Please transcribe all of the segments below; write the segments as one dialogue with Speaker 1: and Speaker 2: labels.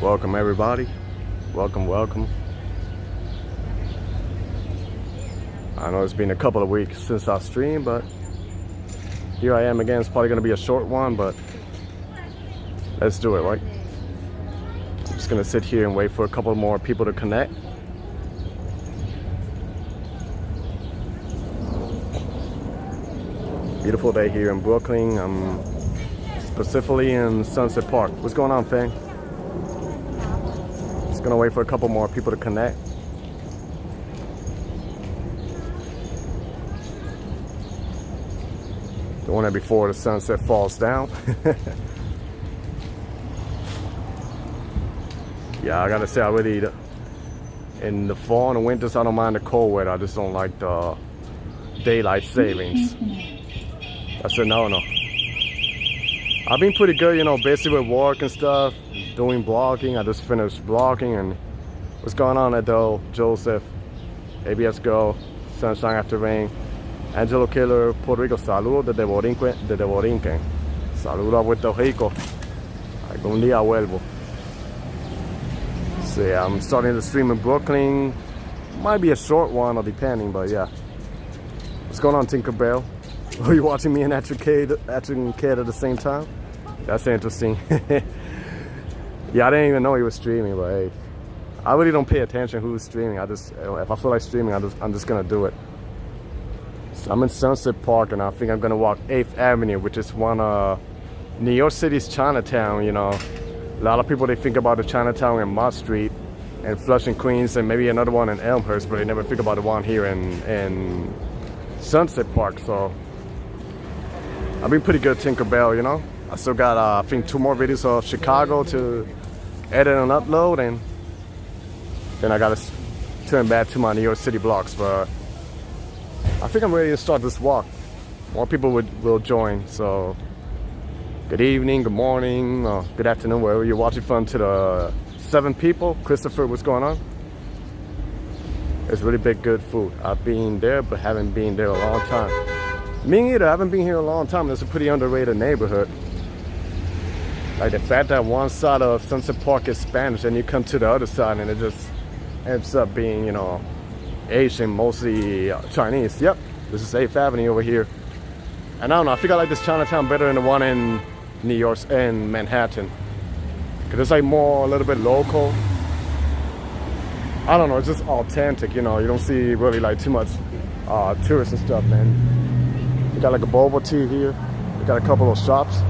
Speaker 1: Welcome everybody. Welcome. I know it's been a couple of weeks since I streamed, but here I am again. It's probably gonna be a short one, but let's do it, right? I'm just gonna sit here and wait for a couple more people to connect. Beautiful day here in Brooklyn. I'm specifically in Sunset Park. What's going on, fam? Just gonna wait for a couple more people to connect. Doing it before the sunset falls down. Yeah, I gotta say, I really, in the fall and the winters, I don't mind the cold weather. I just don't like the daylight savings. That's a no. I've been pretty good, you know, busy with work and stuff, doing blogging. I just finished blogging. And what's going on, Adele, Joseph, ABS Girl, Sunshine After Rain, Angelo Killer, Puerto Rico, saludos desde Borinquen. Saludos a Puerto Rico. Algún día vuelvo. So yeah, I'm starting to stream in Brooklyn. Might be a short one, or depending, but yeah. What's going on, Tinkerbell? Are you watching me and Atrin Kid at the same time? That's interesting. Yeah, I didn't even know he was streaming, but hey, I really don't pay attention who's streaming. I just, if I feel like streaming, I'm just gonna do it. So I'm in Sunset Park, and I think I'm gonna walk 8th Avenue, which is one of New York City's Chinatown. You know, a lot of people, they think about the Chinatown in Mott Street and Flushing, Queens, and maybe another one in Elmhurst, but they never think about the one here in Sunset Park. So I've been pretty good, Tinkerbell, you know. I still got, I think, 2 more videos of Chicago to edit and upload, and then I gotta turn back to my New York City vlogs. But I think I'm ready to start this walk. More people will join, so good evening, good morning, good afternoon, wherever you're watching from, to the 7 people. Christopher, what's going on? It's really big, good food. I've been there, but haven't been there a long time. Me either. I haven't been here a long time. It's a pretty underrated neighborhood. Like the fact that one side of Sunset Park is Spanish, and you come to the other side and it just ends up being, you know, Asian, mostly Chinese. Yep, this is 8th Avenue over here. And I don't know, I think I like this Chinatown better than the one in New York and Manhattan, because it's like more, a little bit local. I don't know, it's just authentic, you know. You don't see really like too much tourists and stuff, man. We got like a boba tea here. We got a couple of shops.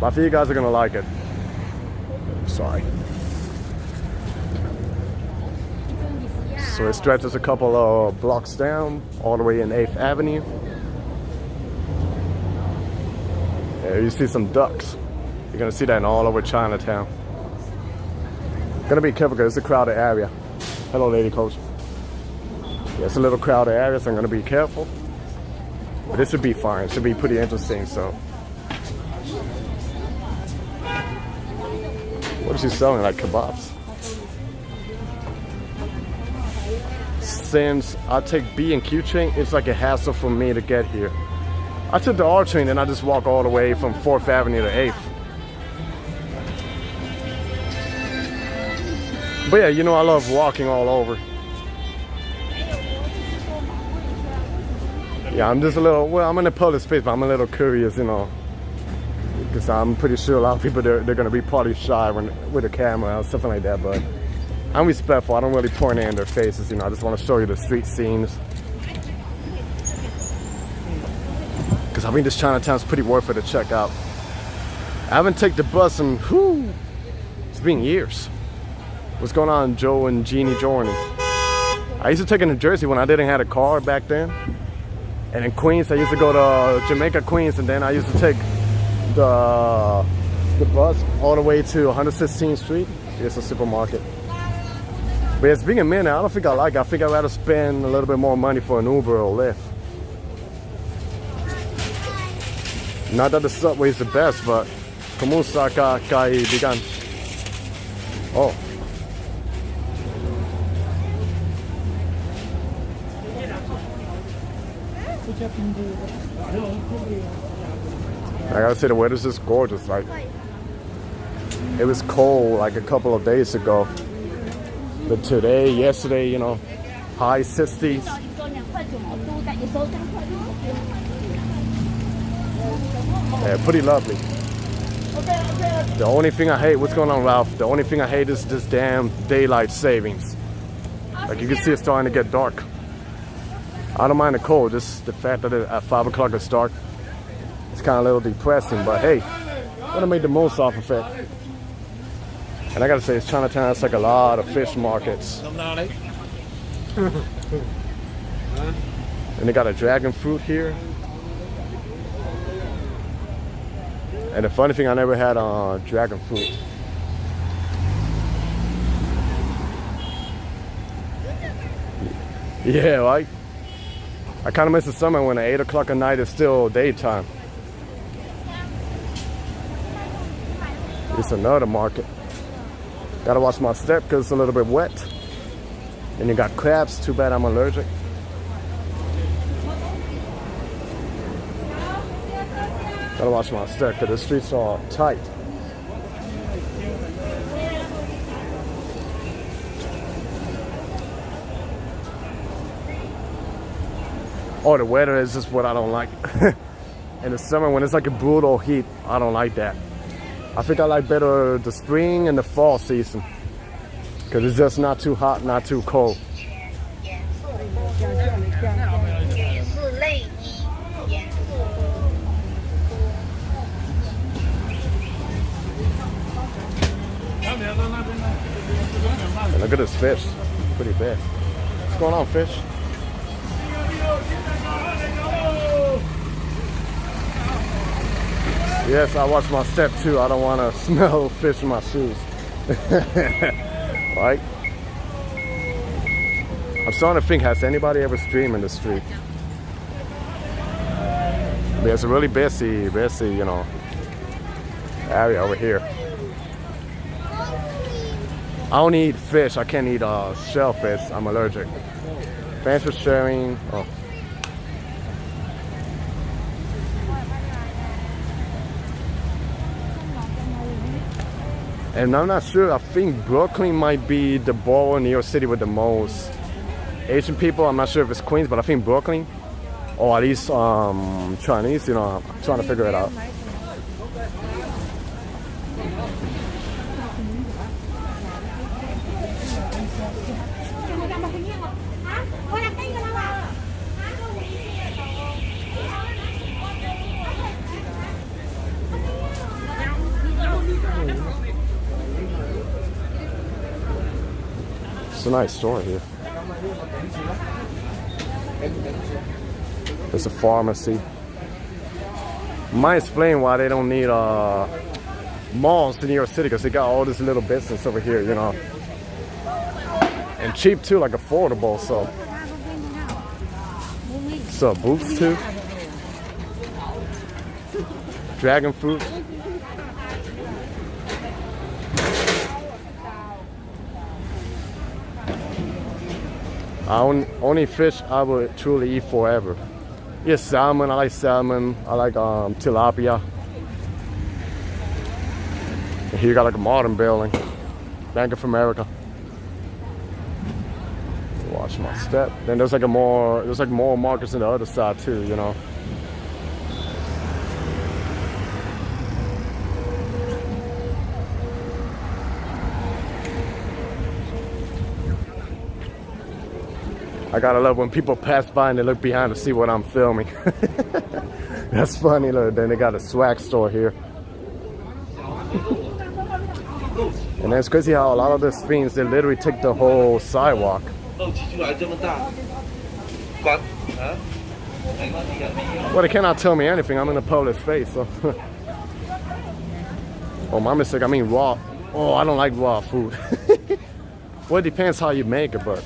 Speaker 1: But I feel you guys are gonna like it. Sorry. So it stretches a couple of blocks down, all the way in 8th Avenue. Yeah, you see some ducks. You're gonna see that all over Chinatown. Gonna be careful because it's a crowded area. Hello, Lady Coach. Yeah, it's a little crowded area, so I'm gonna be careful. But this should be fine. It should be pretty interesting. So, what is she selling? Like kebabs? Since I take B and Q train, it's like a hassle for me to get here. I took the R train and I just walk all the way from 4th Avenue to 8th. But yeah, you know, I love walking all over. Yeah, I'm just a little, well, I'm in a public space, but I'm a little curious, you know, because I'm pretty sure a lot of people, they're going to be party shy with a camera or something like that. But I'm respectful. I don't really point in their faces, you know. I just want to show you the street scenes, because I think this Chinatown's pretty worth it to check out. I haven't taken the bus in, it's been years. What's going on, Joe and Jeannie Jordan? I used to take it in Jersey when I didn't have a car back then. And in Queens, I used to go to Jamaica, Queens, and then I used to take the bus all the way to 116th Street. It's a supermarket. But it's being a minute, I don't think I like it. I think I'd rather spend a little bit more money for an Uber or Lyft. Not that the subway is the best, but kumusta ka kaibigan? Oh. I gotta say, the weather's just gorgeous. Like, it was cold like a couple of days ago. But today, yesterday, you know, high 60s. Yeah, pretty lovely. The only thing I hate, what's going on, Ralph? The only thing I hate is this damn daylight savings. Like you can see it's starting to get dark. I don't mind the cold, just the fact that at 5 o'clock it's dark. It's kind of a little depressing, but hey, I'm gonna make the most off of it. And I gotta say, it's Chinatown, it's like a lot of fish markets. And they got a dragon fruit here. And the funny thing, I never had dragon fruit. Yeah, right? I kind of miss the summer when at 8 o'clock at night is still daytime. It's another market. Gotta watch my step because it's a little bit wet. And you got crabs, too bad I'm allergic. Gotta watch my step because the streets are tight. Oh, the weather is just what I don't like. In the summer when it's like a brutal heat, I don't like that. I think I like better the spring and the fall season because it's just not too hot, not too cold. And look at this fish, pretty big. What's going on, fish? Yes, I watch my step too. I don't want to smell fish in my shoes. Right? I'm starting to think, has anybody ever streamed in the street? There's a really busy, you know, area over here. I don't eat fish. I can't eat shellfish. I'm allergic. Thanks for sharing. Oh. And I'm not sure, I think Brooklyn might be the borough in New York City with the most Asian people. I'm not sure if it's Queens, but I think Brooklyn, or at least Chinese, you know, I'm trying to figure it out. It's a nice store here. There's a pharmacy. Might explain why they don't need malls in New York City, because they got all this little business over here, you know. And cheap too, like affordable, so. So boots too. Dragon fruit. Only fish I would truly eat forever. Yes, salmon. I like salmon. I like tilapia. And here you got like a modern building, Bank of America. Watch my step. Then there's like more markets on the other side too, you know. I gotta love when people pass by and they look behind to see what I'm filming. That's funny. Look, then they got a swag store here. And it's crazy how a lot of these things, they literally take the whole sidewalk. Well, they cannot tell me anything. I'm in a public space, so. Oh, my mistake. I mean raw. Oh, I don't like raw food. Well, it depends how you make it, but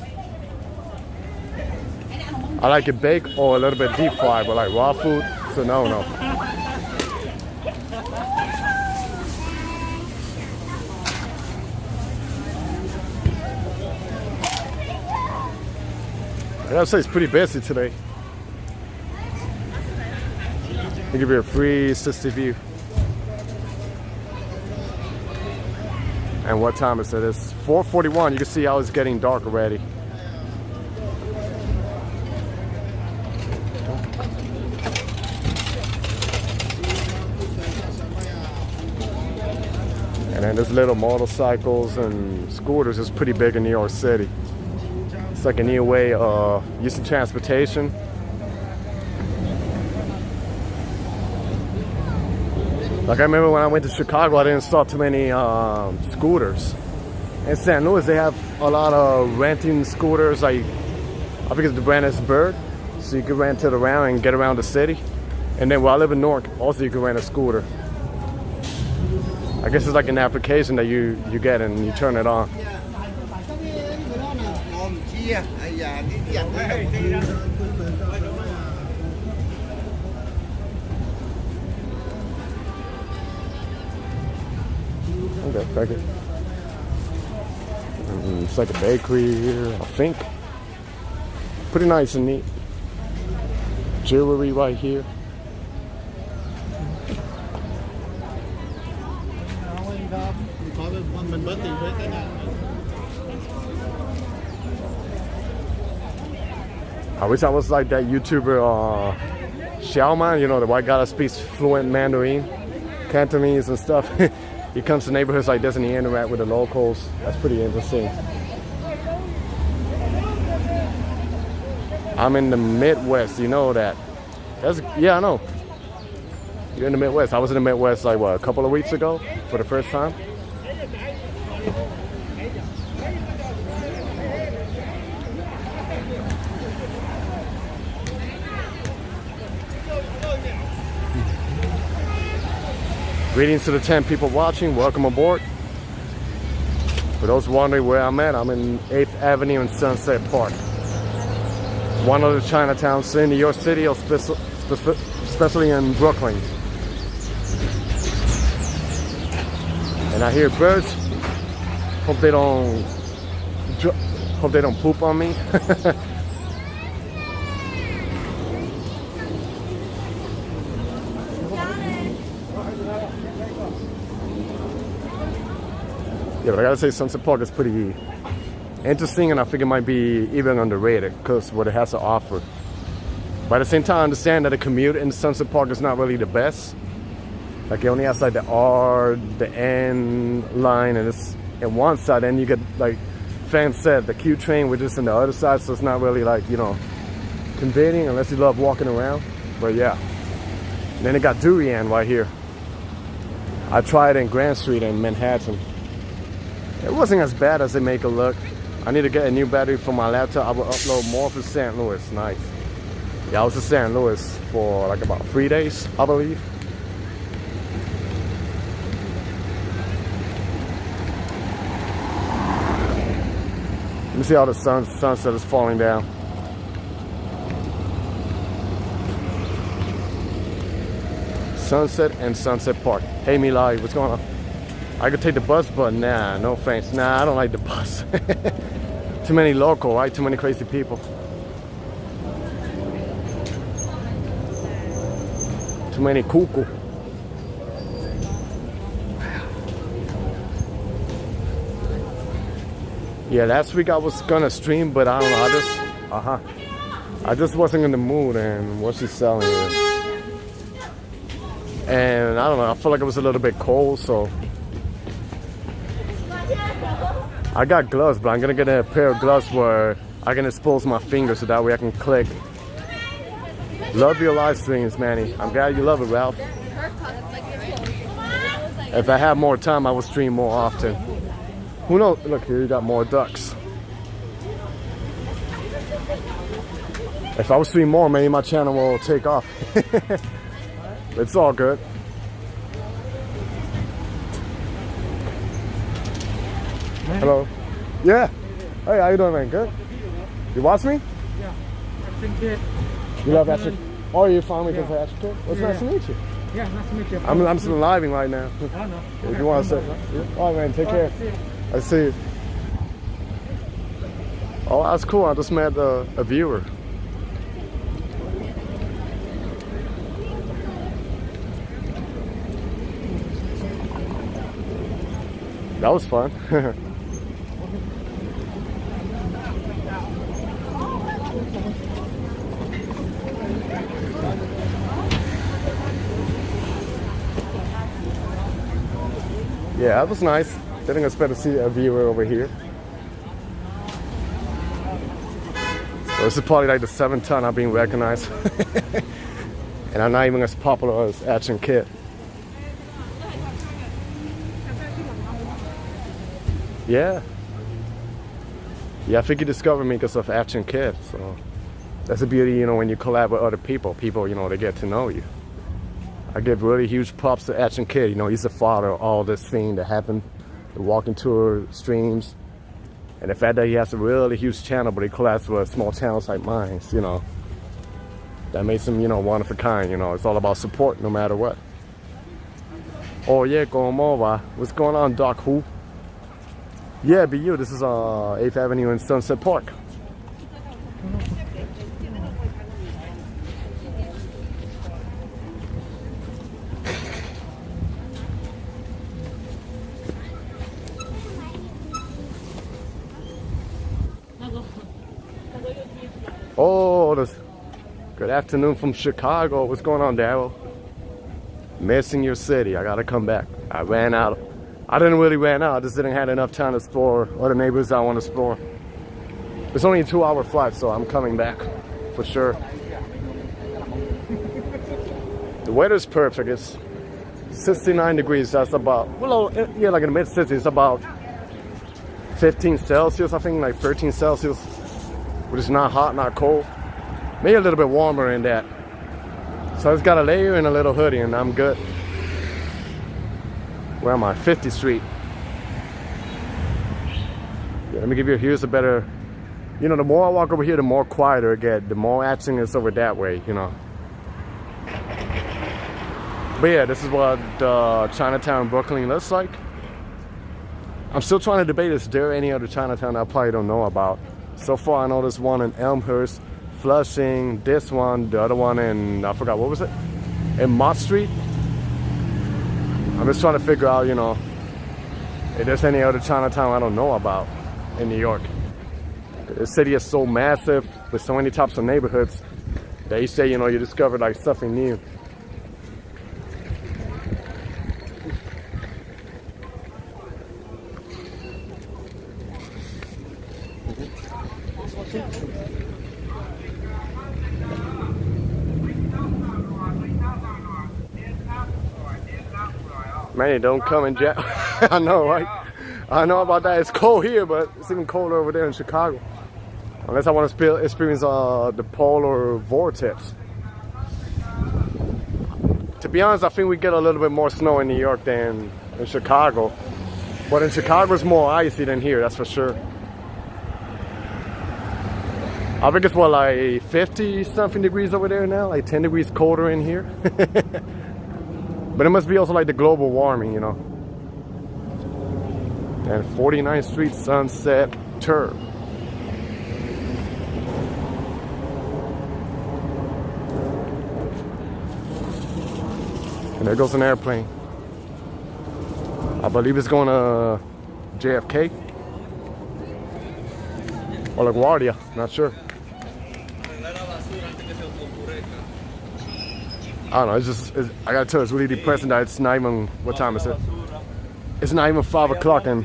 Speaker 1: I like it baked or a little bit deep fried, but like raw food, so no. I gotta say it's pretty busy today. They give you a free 60 view. And what time is it? It's 4:41. You can see how it's getting dark already. And then there's little motorcycles and scooters. It's pretty big in New York City. It's like a new way of using transportation. Like I remember when I went to Chicago, I didn't saw too many scooters. In St. Louis, they have a lot of renting scooters. Like I think it's the brand is Bird, so you can rent it around and get around the city. And then where I live in Newark, also you can rent a scooter. I guess it's like an application that you get and you turn it on. Okay, thank you. It's like a bakery here, I think. Pretty nice and neat. Jewelry right here. I wish I was like that YouTuber Xiaoman, you know, the white guy that speaks fluent Mandarin, Cantonese and stuff. He comes to neighborhoods like this and he interacts with the locals. That's pretty interesting. I'm in the Midwest, you know that. Yeah, I know. You're in the Midwest. I was in the Midwest like what, a couple of weeks ago for the first time. Greetings to the 10 people watching. Welcome aboard. For those wondering where I'm at, I'm in 8th Avenue and Sunset Park. One of the Chinatowns in New York City, especially in Brooklyn. And I hear birds. Hope they don't poop on me. Yeah, but I gotta say Sunset Park is pretty interesting, and I think it might be even underrated because what it has to offer. But at the same time, I understand that the commute in Sunset Park is not really the best. Like it only has like the R, the N line, and it's in one side, and you get like fans said the Q train, which is on the other side, so it's not really like, you know, convenient unless you love walking around. But yeah. And then it got durian right here. I tried in Grand Street in Manhattan. It wasn't as bad as they make it look. I need to get a new battery for my laptop. I will upload more for St. Louis. Nice. Yeah, I was in St. Louis for like about 3 days, I believe. Let me see how the sunset is falling down. Sunset and Sunset Park. Hey Milai, what's going on? I could take the bus, but nah, no thanks. Nah, I don't like the bus. Too many local, right? Too many crazy people. Too many cuckoo. Yeah, last week I was gonna stream, but I don't know. I just wasn't in the mood, and what's he selling here? And I don't know. I feel like it was a little bit cold, so. I got gloves, but I'm gonna get a pair of gloves where I can expose my fingers so that way I can click. Love your live streams, Manny. I'm glad you love it, Ralph. If I had more time, I would stream more often. Who knows? Look, here you got more ducks. If I would stream more, maybe my channel will take off. It's all good. Hello. Yeah. Hey, how you doing, man? Good? You watch me?
Speaker 2: Yeah. Action kid.
Speaker 1: You love action? Oh, you found me because of action kid? Well, it's nice to meet you.
Speaker 2: Yeah, nice to meet you.
Speaker 1: I'm still living right now.
Speaker 2: I know.
Speaker 1: If you want to say. Yeah. All right, man. Take care. I see you. Oh, that's cool. I just met a viewer. That was fun. Yeah, that was nice. Didn't expect to see a viewer over here. So this is probably like the 7th time I've been recognized. And I'm not even as popular as Action Kid. Yeah. Yeah, I think you discovered me because of Action Kid. So that's the beauty, you know, when you collab with other people. People, you know, they get to know you. I give really huge props to Action Kid. You know, he's the father of all this thing that happened. The walking tour streams. And the fact that he has a really huge channel, but he collabs with small channels like mine, you know. That makes him, you know, one of a kind, you know. It's all about support no matter what. Oh yeah, como va? What's going on, Doc Who? Yeah, BU, this is 8th Avenue in Sunset Park. Oh, good afternoon from Chicago. What's going on, Daryl? Missing your city. I gotta come back. I ran out. I didn't really ran out. I just didn't have enough time to explore other neighborhoods I want to explore. It's only a 2-hour flight, so I'm coming back for sure. The weather's perfect. It's 69 degrees. That's about, well, yeah, like in the mid-60s. It's about 15 Celsius, I think, like 13 Celsius. But it's not hot, not cold. Maybe a little bit warmer in that. So I just got a layer and a little hoodie and I'm good. Where am I? 50th Street. Yeah, let me give you, here's a better, you know, the more I walk over here, the more quieter it gets. The more action is over that way, you know. But yeah, this is what Chinatown, Brooklyn looks like. I'm still trying to debate, is there any other Chinatown I probably don't know about? So far I know there's one in Elmhurst, Flushing, this one, the other one in, I forgot, what was it? In Mott Street. I'm just trying to figure out, you know, if there's any other Chinatown I don't know about in New York. The city is so massive with so many types of neighborhoods that each day, you know, you discover like something new. Man, don't come and jab. I know, right? I know about that. It's cold here, but it's even colder over there in Chicago. Unless I want to experience the polar vortex. To be honest, I think we get a little bit more snow in New York than in Chicago. But in Chicago, it's more icy than here, that's for sure. I think it's what, like 50 something degrees over there now, like 10 degrees colder in here. But it must be also like the global warming, you know. And 49th Street Sunset Tour. And there goes an airplane. I believe it's going to JFK or LaGuardia, not sure. I don't know, I gotta tell you, it's really depressing that it's not even, what time is it? It's not even 5 o'clock and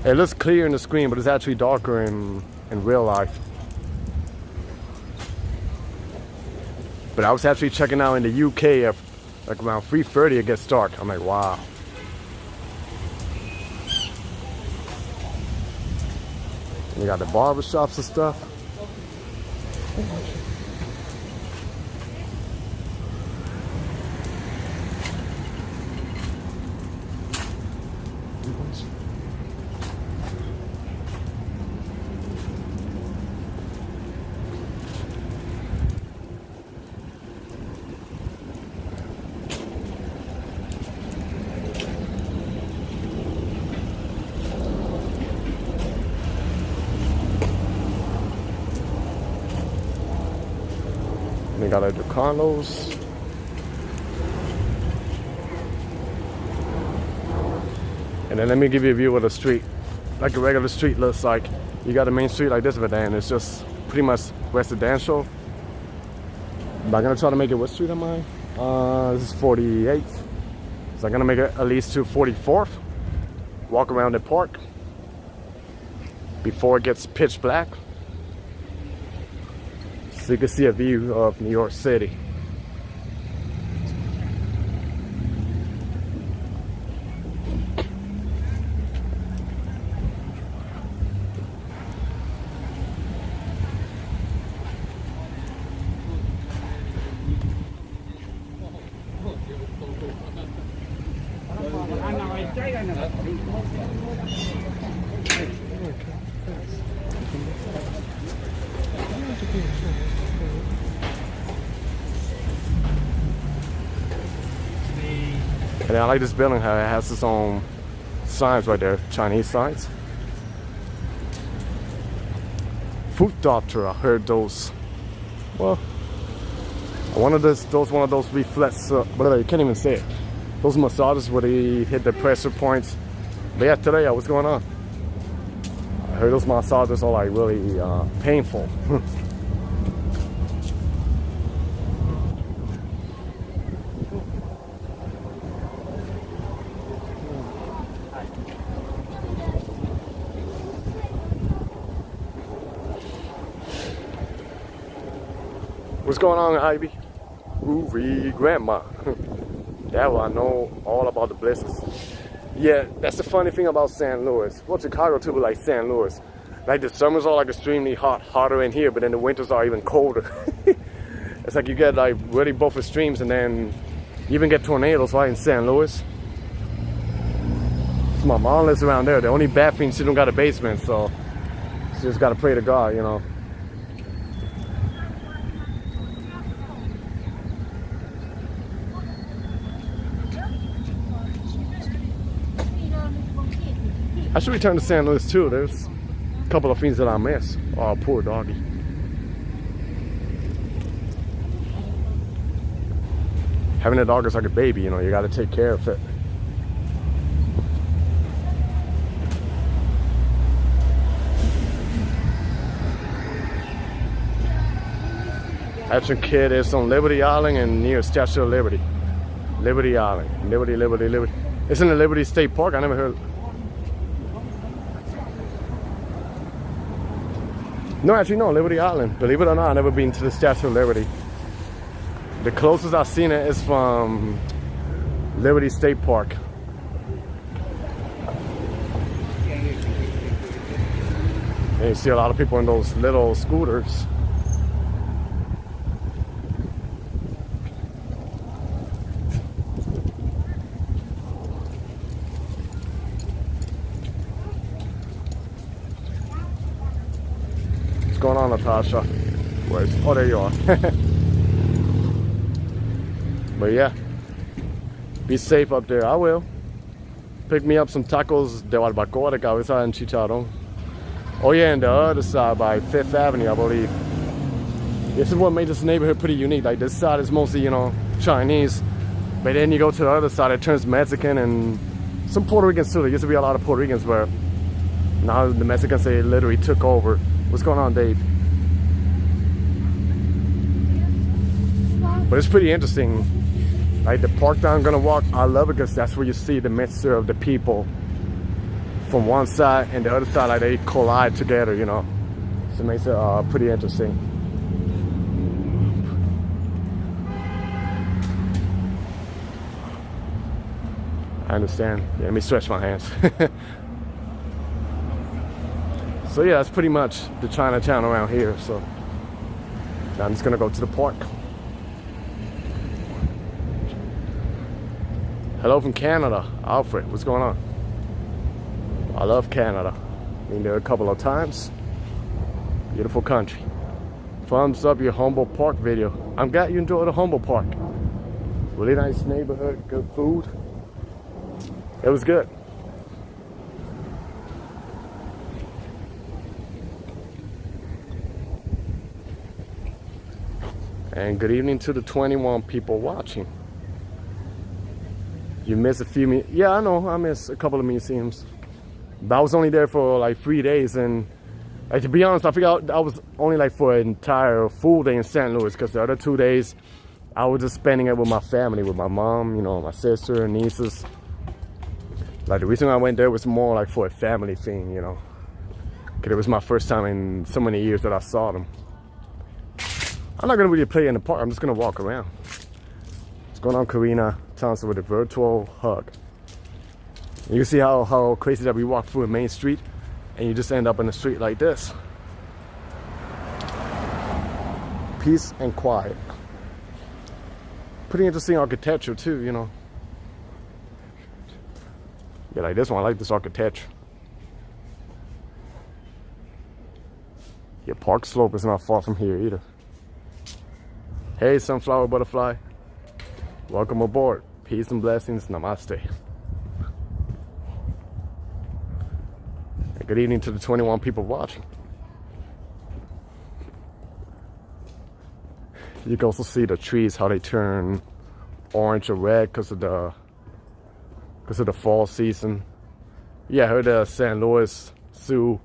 Speaker 1: it looks clear in the screen, but it's actually darker in real life. But I was actually checking out in the UK at like around 3:30 it gets dark. I'm like, wow. And you got the barbershops and stuff. They got like the Carlos. And then let me give you a view of the street, like a regular street looks like. You got a main street like this, but then it's just pretty much residential. But I'm gonna try to make it. What street am I? This is 48th. So I'm gonna make it at least to 44th. Walk around the park before it gets pitch black, so you can see a view of New York City. And I like this building, how it has its own signs right there, Chinese signs. Food doctor, I heard those. Well, one of those reflex, whatever, you can't even say it. Those massages where they hit the pressure points. But yeah, today, what's going on? I heard those massages are like really painful. What's going on, Ivy? Ooh, grandma. That one, I know all about the blizzards. Yeah, that's the funny thing about St. Louis. Well, Chicago too, but like St. Louis. Like the summers are like extremely hot, hotter in here, but then the winters are even colder. It's like you get like really both extremes, and then you even get tornadoes right in St. Louis. So my mom lives around there. The only bad thing, she don't got a basement, so she just gotta pray to God, you know. I should return to St. Louis too. There's a couple of things that I miss. Oh, poor doggy. Having a dog is like a baby, you know, you gotta take care of it. Action Kid is on Liberty Island and near Statue of Liberty. Liberty Island. Liberty. It's in the Liberty State Park. I never heard. No, actually, no, Liberty Island. Believe it or not, I've never been to the Statue of Liberty. The closest I've seen it is from Liberty State Park. And you see a lot of people in those little scooters. What's going on, Natasha? Where's, oh, there you are. But yeah, be safe up there. I will. Pick me up some tacos de barbacoa, de cabeza and chicharrón. Oh yeah, and the other side by 5th Avenue, I believe. This is what made this neighborhood pretty unique. Like this side is mostly, you know, Chinese. But then you go to the other side, it turns Mexican and some Puerto Ricans too. There used to be a lot of Puerto Ricans, but now the Mexicans, they literally took over. What's going on, Dave? But it's pretty interesting. Like the park that I'm gonna walk, I love it because that's where you see the mixture of the people from one side and the other side, like they collide together, you know. So it makes it pretty interesting. I understand. Yeah, let me stretch my hands. So yeah, that's pretty much the Chinatown around here. So now I'm just gonna go to the park. Hello from Canada, Alfred. What's going on? I love Canada. Been there a couple of times. Beautiful country. Thumbs up your Humboldt Park video. I'm glad you enjoyed the Humboldt Park. Really nice neighborhood, good food. It was good. And good evening to the 21 people watching. You miss a few, yeah, I know, I miss a couple of museums. But I was only there for like 3 days, and like, to be honest, I figured I was only like for an entire full day in St. Louis, because the other 2 days I was just spending it with my family, with my mom, you know, my sister and nieces. Like, the reason I went there was more like for a family thing, you know, because it was my first time in so many years that I saw them. I'm not gonna really play in the park, I'm just gonna walk around. What's going on, Karina Thompson, with a virtual hug. You see how crazy that we walk through a main street and you just end up in a street like this. Peace and quiet. Pretty interesting architecture too, you know. Yeah, like this one, I like this architecture. Yeah, Park Slope is not far from here either. Hey, sunflower butterfly. Welcome aboard. Peace and blessings. Namaste. Good evening to the 21 people watching. You can also see the trees, how they turn orange or red because of the fall season. Yeah, I heard the St. Louis Zoo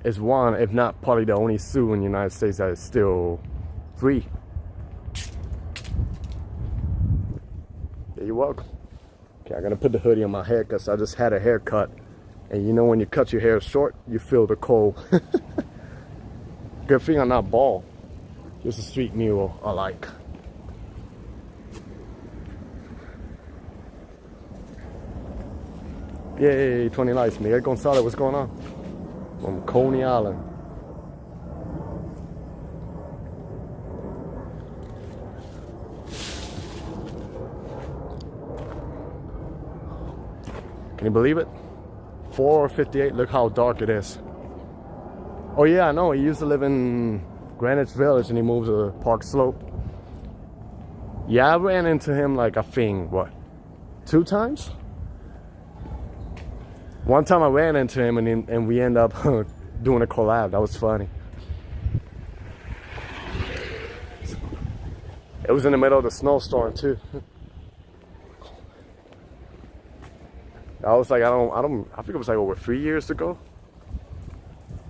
Speaker 1: is one, if not probably the only zoo in the United States that is still free. Yeah, you're welcome. Okay, I'm gonna put the hoodie on my head because I just had a haircut. And you know, when you cut your hair short, you feel the cold. Good thing I'm not bald. Just a street mule I like. Yay, 20 likes. Miguel Gonzalez, what's going on? From Coney Island. Can you believe it? 4:58, look how dark it is. Oh yeah, I know, he used to live in Greenwich Village and he moved to Park Slope. Yeah, I ran into him like, I think, what, 2 times? One time I ran into him and we ended up doing a collab. That was funny. It was in the middle of the snowstorm too. I was like, I think it was like over 3 years ago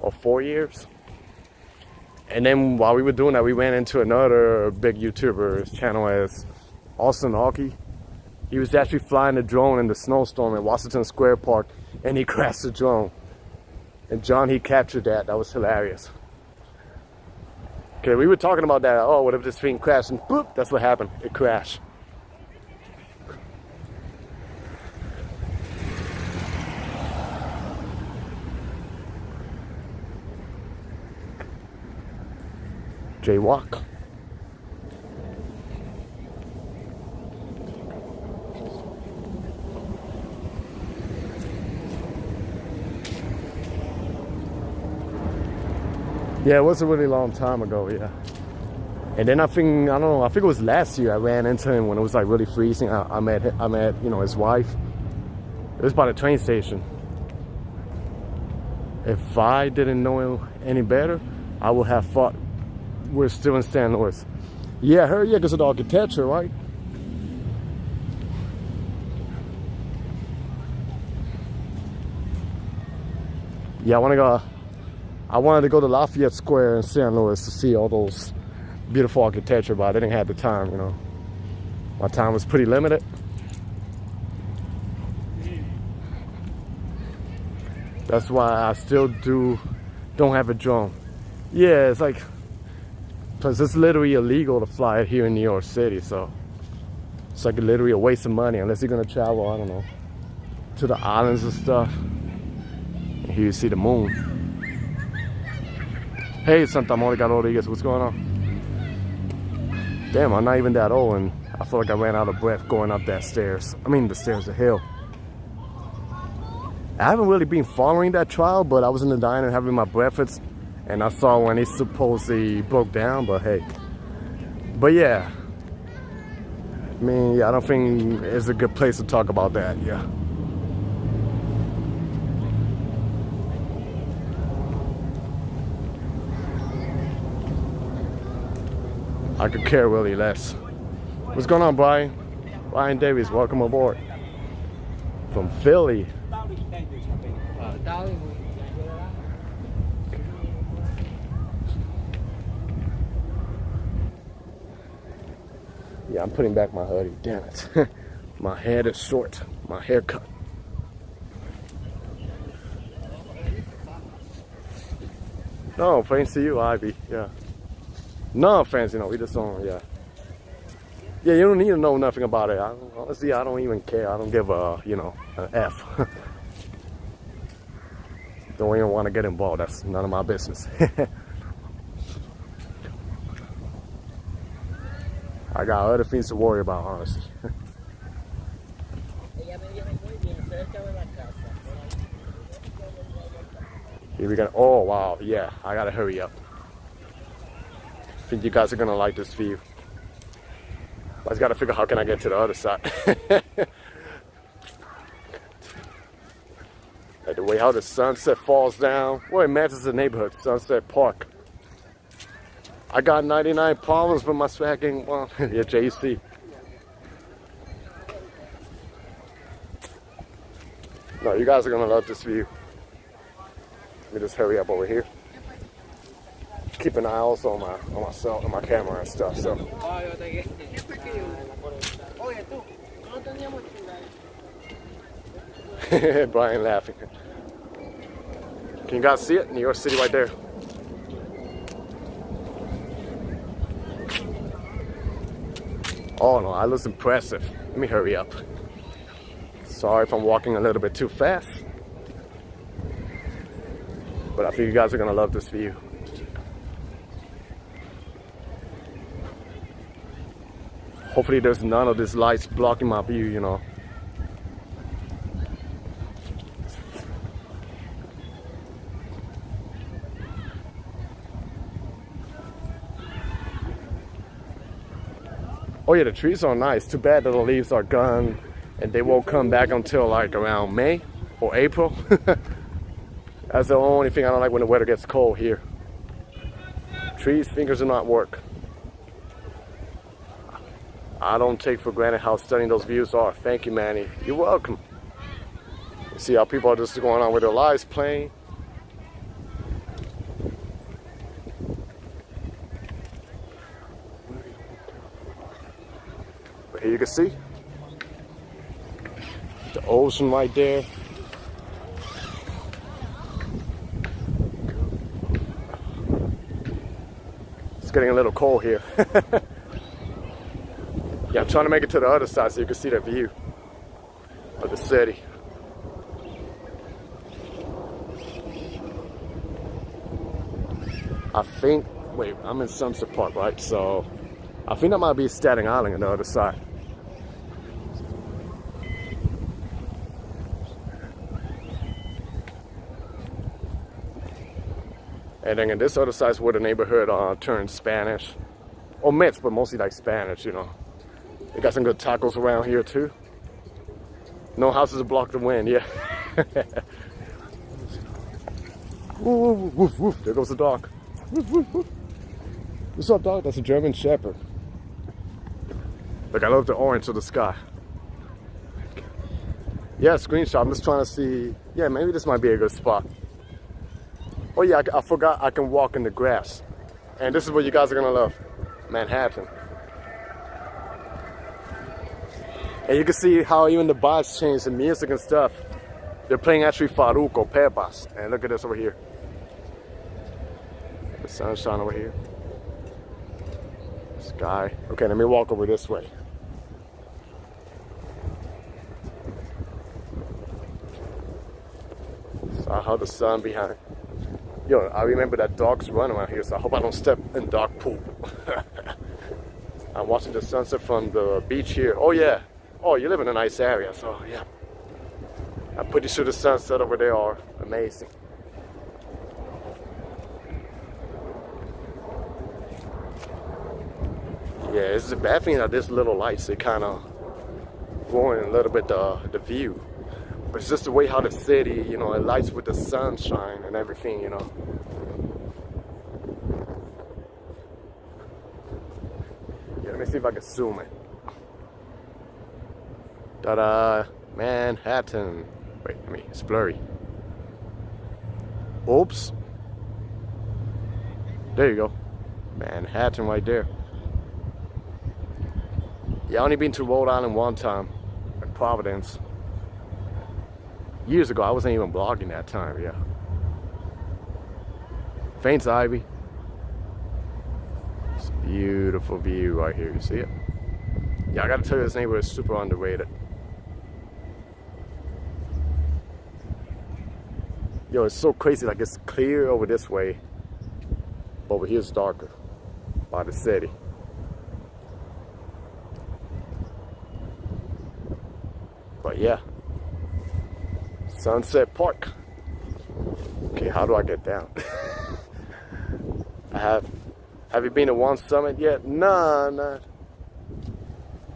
Speaker 1: or 4 years. And then while we were doing that, we ran into another big YouTuber. His channel is Austin Hockey. He was actually flying a drone in the snowstorm at Washington Square Park, and he crashed the drone. And John, he captured that. That was hilarious. Okay, we were talking about that. Oh, what if this thing crashed? And boop, that's what happened. It crashed. Jaywalk. Yeah, it was a really long time ago, yeah. And then I think it was last year I ran into him when it was like really freezing. I met you know, his wife. It was by the train station. If I didn't know him any better, I would have thought we're still in St. Louis. Yeah, I heard, yeah, because of the architecture, right? Yeah, I wanted to go to Lafayette Square in St. Louis to see all those beautiful architecture, but I didn't have the time, you know. My time was pretty limited. That's why I still don't have a drone. Yeah, it's like, because it's literally illegal to fly it here in New York City, so it's like literally a waste of money unless you're gonna travel, I don't know, to the islands and stuff. And here you see the moon. Hey, Santa Monica Rodriguez, what's going on? Damn, I'm not even that old, and I feel like I ran out of breath going up that stairs. I mean, the stairs, the hill. I haven't really been following that trial, but I was in the diner having my breakfast, and I saw when he supposedly broke down, but hey. But yeah. I mean, yeah, I don't think it's a good place to talk about that, yeah. I could care really less. What's going on, Brian? Brian Davies, welcome aboard. From Philly. Yeah, I'm putting back my hoodie. Damn it. My head is short. My haircut. No, thanks to you, Ivy. Yeah. No, fancy, no. We just don't, yeah. Yeah, you don't need to know nothing about it. Honestly, I don't even care. I don't give a, you know, an F. Don't even want to get involved. That's none of my business. I got other things to worry about, honestly. Here we go. Oh, wow. Yeah, I gotta hurry up. I think you guys are gonna like this view. I just gotta figure out how can I get to the other side. Like the way how the sunset falls down. Well, it matches the neighborhood, Sunset Park. I got 99 problems, but my swag ain't one. Yeah, JC. No, you guys are gonna love this view. Let me just hurry up over here. Keep an eye also on my camera and stuff. So. Brian laughing. Can you guys see it? New York City right there. Oh no, that looks impressive. Let me hurry up. Sorry if I'm walking a little bit too fast. But I think you guys are gonna love this view. Hopefully there's none of these lights blocking my view, you know. Oh yeah, the trees are nice. Too bad that the leaves are gone and they won't come back until like around May or April. That's the only thing I don't like when the weather gets cold here. Trees, fingers do not work. I don't take for granted how stunning those views are. Thank you, Manny. You're welcome. You see how people are just going on with their lives playing. But here you can see the ocean right there. It's getting a little cold here. Yeah, I'm trying to make it to the other side so you can see the view of the city. I think, wait, I'm in Sunset Park, right? So I think that might be Staten Island on the other side. And then in this other side is where the neighborhood turns Spanish. Or mixed, but mostly like Spanish, you know. They got some good tacos around here too. No houses to block the wind, yeah. Woof, woof, woof. There goes the dog. Woof, woof, woof. What's up, dog? That's a German Shepherd. Look, I love the orange of the sky. Yeah, screenshot. I'm just trying to see. Yeah, maybe this might be a good spot. Oh yeah, I forgot I can walk in the grass. And this is what you guys are gonna love. Manhattan. And you can see how even the vibes change, the music and stuff. They're playing actually Farouk or Pepas. And look at this over here. The sunshine over here. Sky. Okay, let me walk over this way. Saw how the sun behind. Yo, I remember that dogs run around here, so I hope I don't step in dog poop. I'm watching the sunset from the beach here. Oh yeah. Oh, you live in a nice area, so yeah. I'm pretty sure the sunset over there are amazing. Yeah, it's a bad thing that this little lights, they kind of ruin a little bit the view. But it's just the way how the city, you know, it lights with the sunshine and everything, you know. Yeah, let me see if I can zoom it. Ta-da! Manhattan. Wait, it's blurry. Oops. There you go. Manhattan right there. Yeah, I only been to Rhode Island one time. At Providence. Years ago, I wasn't even blogging that time, yeah. Faint's Ivy. It's a beautiful view right here, you see it? Yeah, I gotta tell you, this neighborhood is super underrated. Yo, it's so crazy, like it's clear over this way. But over here it's darker by the city. But yeah. Sunset Park. Okay, how do I get down? Have you been to One Summit yet? Nah.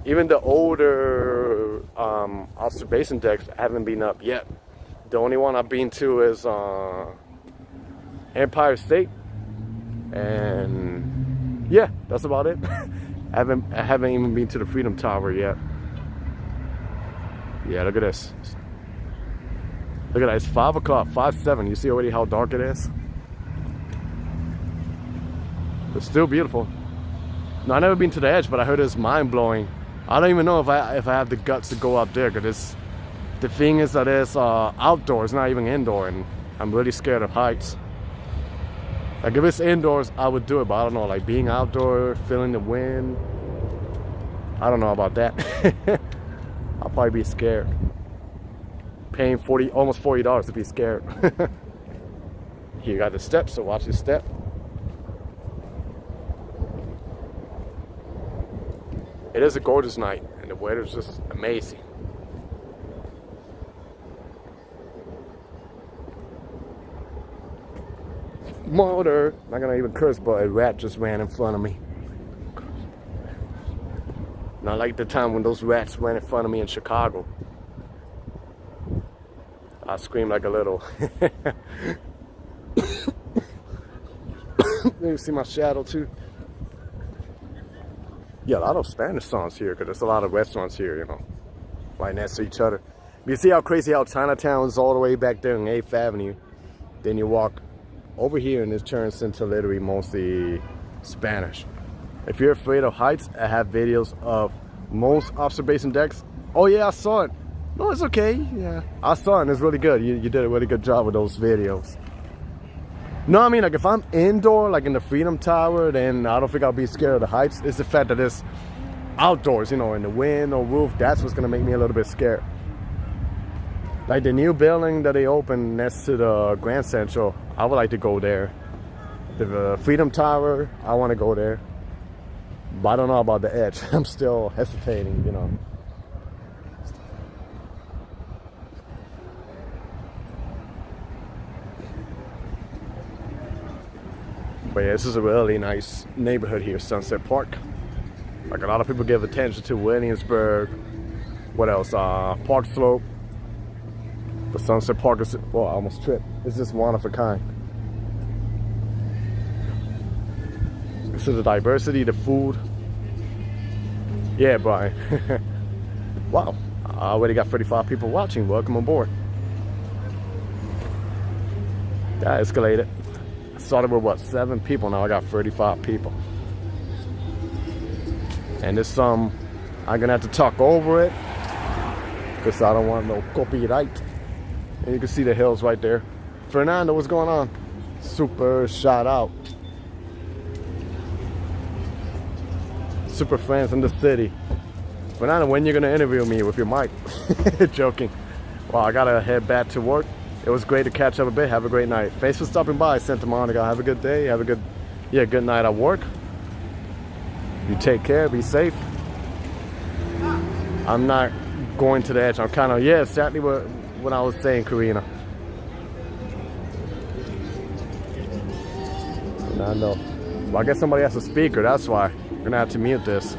Speaker 1: Even the older observation decks haven't been up yet. The only one I've been to is Empire State, and yeah, that's about it. I haven't even been to the Freedom Tower yet. Yeah, look at this. Look at that, it's 5 o'clock, 5:07. You see already how dark it is? It's still beautiful. No, I've never been to the edge, but I heard it's mind-blowing. I don't even know if I have the guts to go up there, because the thing is that it's outdoors, not even indoor, and I'm really scared of heights. Like if it's indoors, I would do it, but I don't know, like being outdoor, feeling the wind, I don't know about that. I'll probably be scared. Paying almost $40 to be scared. Here you got the steps, so watch your step. It is a gorgeous night, and the weather's just amazing. Motor, not gonna even curse, but a rat just ran in front of me. Not like the time when those rats ran in front of me in Chicago. I screamed like a little. You see my shadow too. Yeah, a lot of Spanish songs here, because there's a lot of restaurants here, you know, right next to each other. You see how crazy how Chinatown is all the way back there on 8th Avenue. Then you walk over here and it turns into literally mostly Spanish. If you're afraid of heights, I have videos of most observation decks. Oh yeah, I saw it. No, it's okay. Yeah, I saw it and it's really good. You did a really good job with those videos. No, I mean, like if I'm indoor, like in the Freedom Tower, then I don't think I'll be scared of the heights. It's the fact that it's outdoors, you know, in the wind or roof. That's what's gonna make me a little bit scared. Like the new building that they opened next to the Grand Central, I would like to go there. The Freedom Tower, I want to go there. But I don't know about the edge. I'm still hesitating, you know. But yeah, this is a really nice neighborhood here, Sunset Park. Like a lot of people give attention to Williamsburg. What else? Park Slope. But Sunset Park is, well, I almost tripped. It's just one of a kind. This is the diversity, the food. Yeah, Brian. Wow, I already got 35 people watching. Welcome aboard. That escalated. I started with what, 7 people, now I got 35 people. And there's some, I'm gonna have to talk over it, because I don't want no copyright. And you can see the hills right there. Fernando, what's going on? Super shout out. Super friends in the city. Fernando, when you gonna interview me with your mic? Joking. Well, I gotta head back to work. It was great to catch up a bit. Have a great night. Thanks for stopping by, Santa Monica. Have a good day. Have a good night at work. You take care. Be safe. I'm not going to the edge. I'm kind of, yeah, exactly what I was saying, Karina. I know. Well, I guess somebody has a speaker. That's why. I'm gonna have to mute this.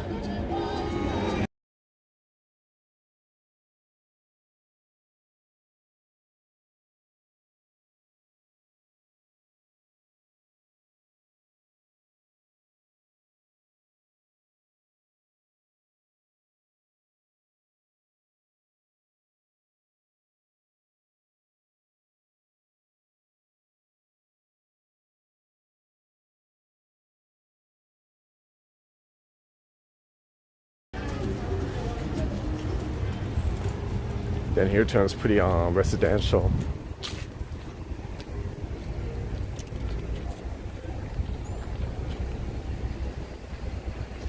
Speaker 1: Then here turns pretty residential.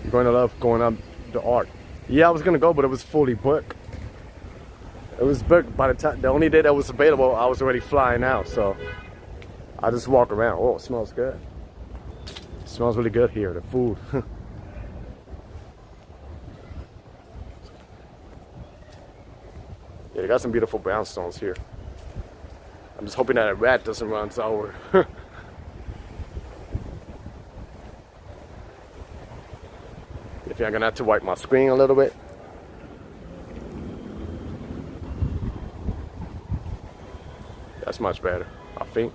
Speaker 1: You're going to love going up the Arc. Yeah, I was gonna go, but it was fully booked. It was booked by the time. The only day that was available, I was already flying out, so I just walk around. Oh, it smells good. It smells really good here. The food. Yeah, they got some beautiful brownstones here. I'm just hoping that a rat doesn't run us over. I think I'm gonna have to wipe my screen a little bit. That's much better, I think.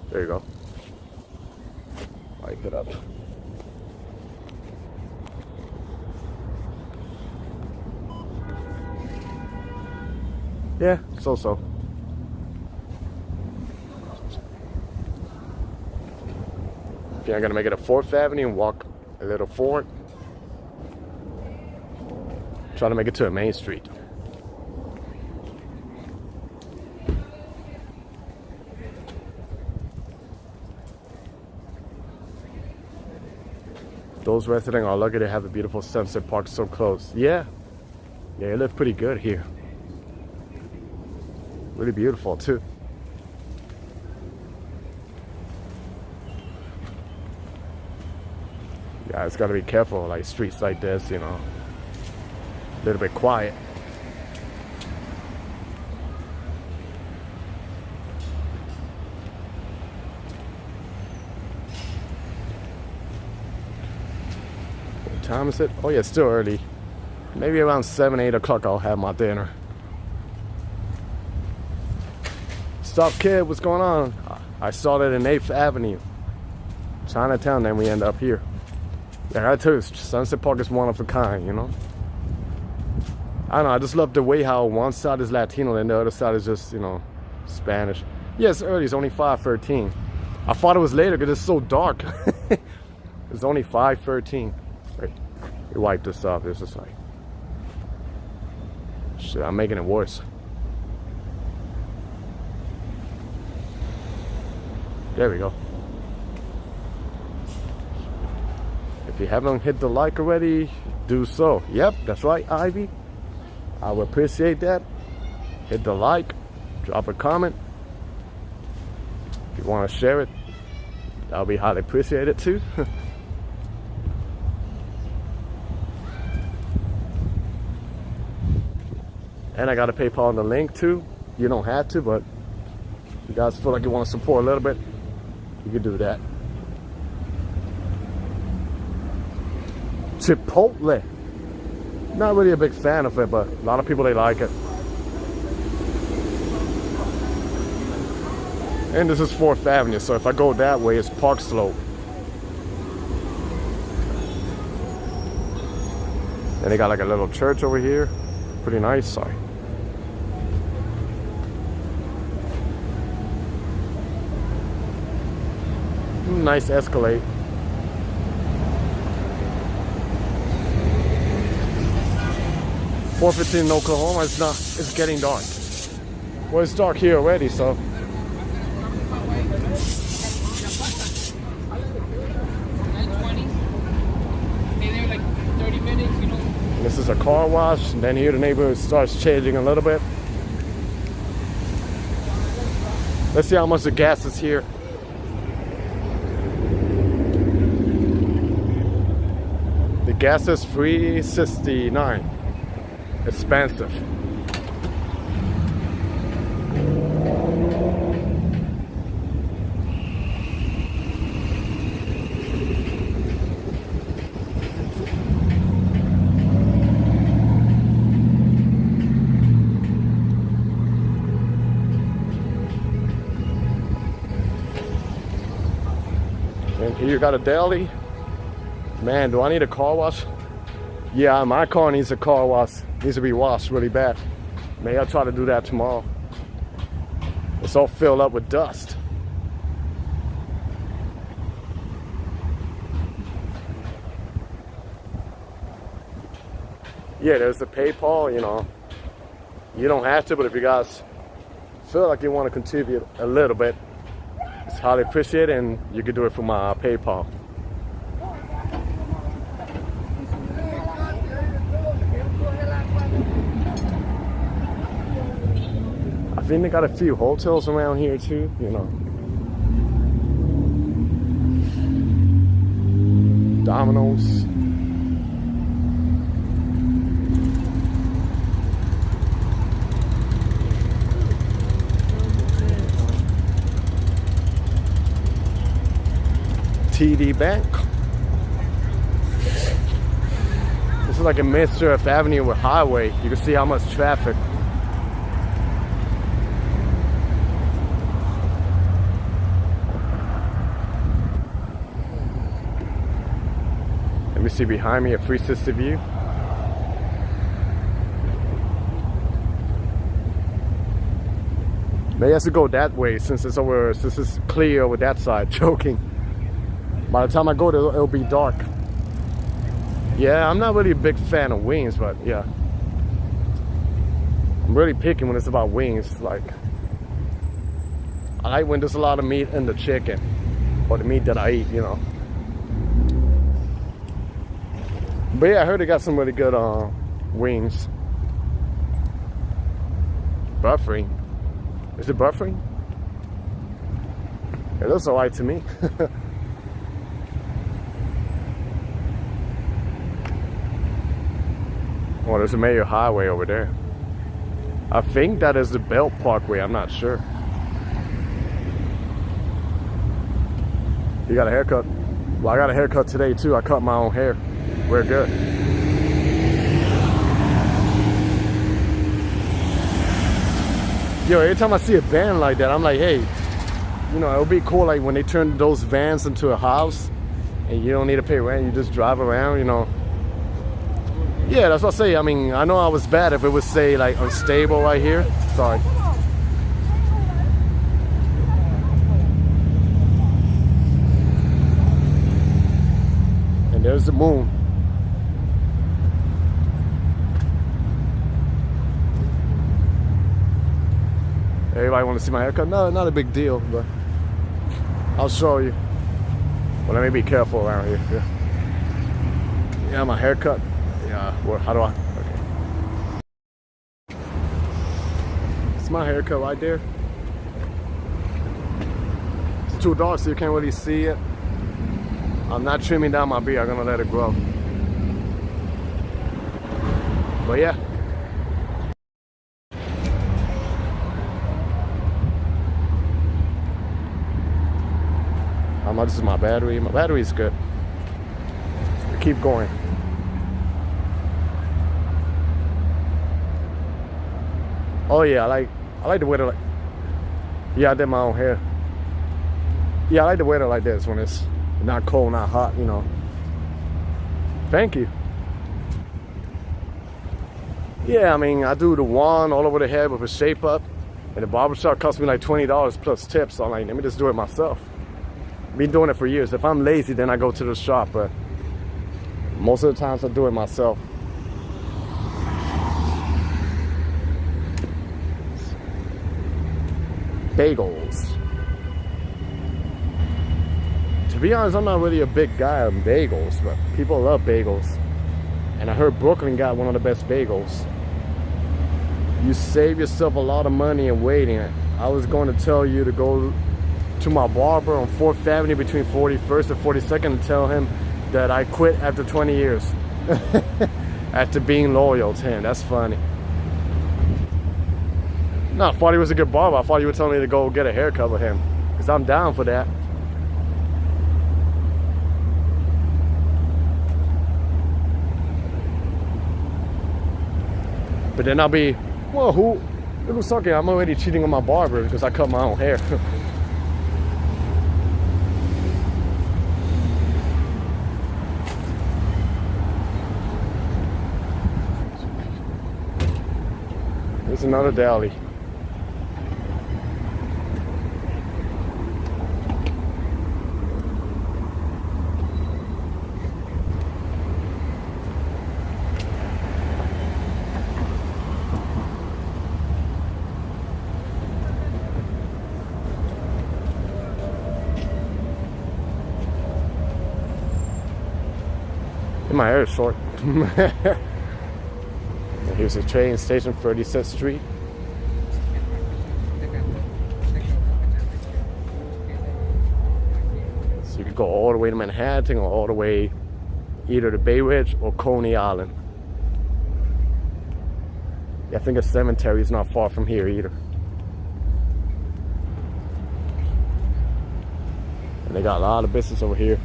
Speaker 1: There you go. Wipe it up. Yeah, so. I think I'm gonna make it a 4th Avenue and walk a little forward. Try to make it to a main street. Those residents are lucky to have a beautiful Sunset Park so close. Yeah, it looks pretty good here. Really beautiful too. Yeah, it's gotta be careful, like streets like this, you know, a little bit quiet. What time is it? Oh yeah, it's still early. Maybe around 7, 8 o'clock I'll have my dinner. Stop, kid, what's going on? I started in 8th Avenue, Chinatown, then we end up here. Yeah, I tell you, Sunset Park is one of a kind, you know? I don't know, I just love the way how one side is Latino and the other side is just, you know, Spanish. Yeah, it's early, it's only 5:13. I thought it was later because it's so dark. It's only 5:13. Wait, you wipe this off, it's just like... Shit, I'm making it worse. There we go. If you haven't hit the like already, do so. Yep, that's right, Ivy. I would appreciate that. Hit the like, drop a comment. If you want to share it, that'll be highly appreciated too. And I got a PayPal in the link too. You don't have to, but if you guys feel like you want to support a little bit, you can do that. Chipotle. Not really a big fan of it, but a lot of people, they like it. And this is 4th Avenue, so if I go that way, it's Park Slope. And they got like a little church over here. Pretty nice, sorry. Nice Escalade. .415 in Oklahoma. It's getting dark. Well, it's dark here already, so. This is a car wash, and then here the neighborhood starts changing a little bit. Let's see how much the gas is here. The gas is $3.69. Expensive. And here you got a deli. Man, do I need a car wash? Yeah, my car needs a car wash. Needs to be washed really bad. Maybe I'll try to do that tomorrow. It's all filled up with dust. yeah, there's the PayPal, you know. You don't have to, but if you guys feel like you want to contribute a little bit, it's highly appreciated, and you can do it from my PayPal. I think they got a few hotels around here too, you know. Domino's. TD Bank. This is like a mixture of avenue with highway. You can see how much traffic. Let me see behind me a 360 view. Maybe I have to go that way since it's clear over that side. Joking. By the time I go there, it'll be dark. Yeah, I'm not really a big fan of wings, but yeah. I'm really picky when it's about wings. Like, I like when there's a lot of meat in the chicken, or the meat that I eat, you know. But yeah, I heard they got some really good wings. Buffering. Is it buffering? It looks alright to me. Oh, there's a major highway over there. I think that is the Belt Parkway, I'm not sure. You got a haircut? Well, I got a haircut today too. I cut my own hair. We're good. Yo, every time I see a van like that, I'm like, hey, you know, it would be cool like when they turn those vans into a house and you don't need to pay rent, you just drive around, you know. Yeah, that's what I say. I mean, I know I was bad if it was, say, like, unstable right here. Sorry. And there's the moon. Everybody want to see my haircut? No, not a big deal, but I'll show you. Well, let me be careful around here. Yeah, my haircut. Well, how do I? Okay. It's my haircut right there. It's too dark, so you can't really see it. I'm not trimming down my beard. I'm gonna let it grow. But yeah. How much is my battery? My battery is good. Keep going. Oh yeah, I like the weather like, yeah, I did my own hair. Yeah, I like the weather like this when it's not cold, not hot, you know. Thank you. Yeah, I mean, I do the wand all over the head with a shape up, and the barbershop cost me like $20 plus tips, so I'm like, let me just do it myself. I've been doing it for years. If I'm lazy, then I go to the shop, but most of the times I do it myself. Bagels. To be honest, I'm not really a big guy on bagels, but people love bagels. And I heard Brooklyn got one of the best bagels. You save yourself a lot of money in waiting. I was going to tell you to go to my barber on 4th Avenue between 41st and 42nd and tell him that I quit after 20 years. After being loyal to him. That's funny. No, I thought he was a good barber. I thought you were telling me to go get a haircut with him. Because I'm down for that. But then I'll be, well, who's talking? I'm already cheating on my barber because I cut my own hair. There's another deli. My hair is short. Here's a train station, 36th Street. So you could go all the way to Manhattan or all the way either to Bay Ridge or Coney Island. Yeah, I think a cemetery is not far from here either. And they got a lot of business over here.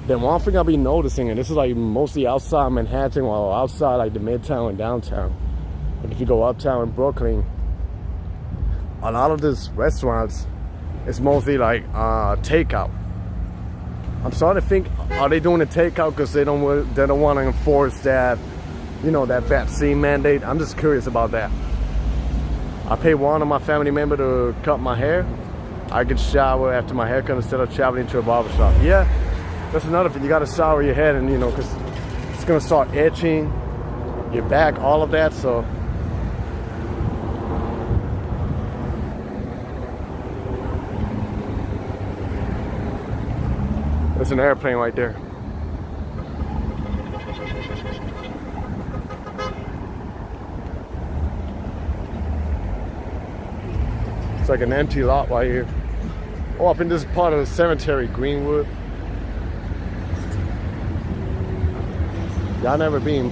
Speaker 1: Then one thing I'll be noticing, and this is like mostly outside Manhattan or outside like the Midtown and downtown. But if you go uptown in Brooklyn, a lot of these restaurants, it's mostly like takeout. I'm starting to think, are they doing the takeout because they don't want to enforce that, you know, that vaccine mandate? I'm just curious about that. I pay one of my family member to cut my hair. I could shower after my haircut instead of traveling to a barbershop. Yeah. That's another thing, you gotta shower your head, and you know, because it's gonna start itching, your back, all of that, so. There's an airplane right there. It's like an empty lot right here. Oh, I think this is part of the cemetery, Greenwood. Y'all never been.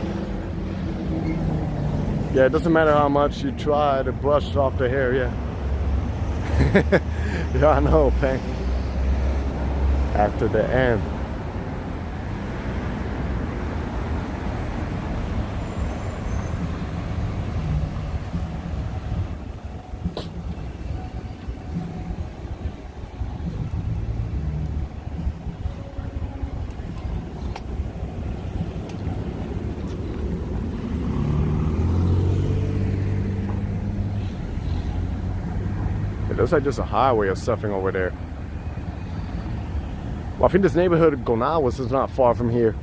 Speaker 1: Yeah, it doesn't matter how much you try to brush off the hair, yeah. Yeah, I know, pain. After the end. It looks like just a highway or something over there. Well, I think this neighborhood of Gonawas is not far from here.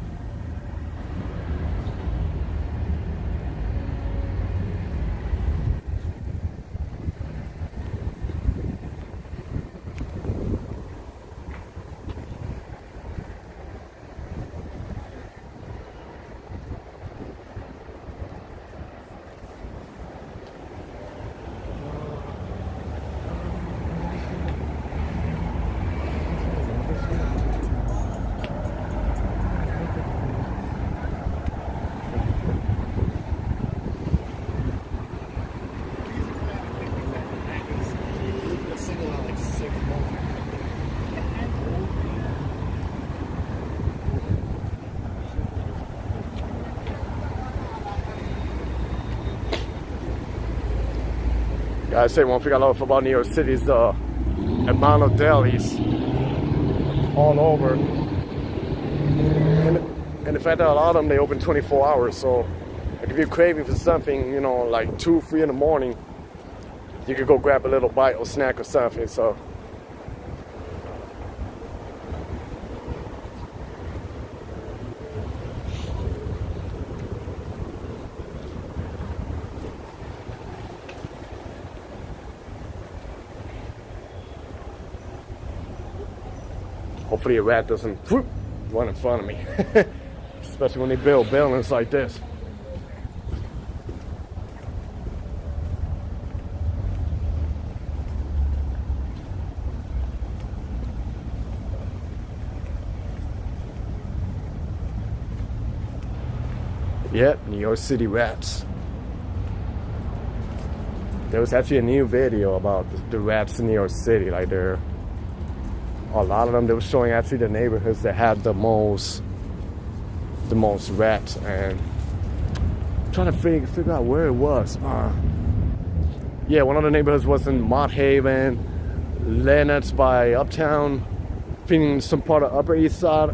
Speaker 1: I say one thing I love about New York City is the amount of delis all over, and the fact that a lot of them they open 24 hours. So like if you're craving for something, you know, like 2, 3 in the morning, you could go grab a little bite or snack or something. So hopefully a rat doesn't whoop, run in front of me. Especially when they build buildings like this. Yep, New York City rats. There was actually a new video about the rats in New York City. Like a lot of them, they were showing actually the neighborhoods that had the most rats, and I'm trying to figure out where it was. Yeah, one of the neighborhoods was in Mott Haven, Lenox by Uptown, feeling some part of Upper East Side,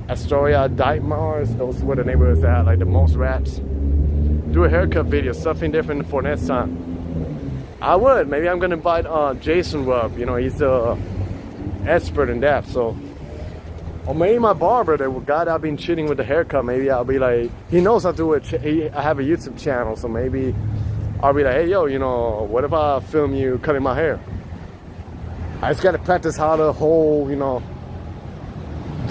Speaker 1: Astoria, Dyke-Mars. Those were the neighborhoods that had like the most rats. Do a haircut video, something different for next time. I would. Maybe I'm gonna invite Jason Rubb. You know, he's the expert in that. So, or maybe my barber, the guy that I've been cheating with the haircut. Maybe I'll be like, he knows how to do it. I have a YouTube channel, so maybe I'll be like, hey, yo, you know, what if I film you cutting my hair? I just gotta practice how to hold, you know,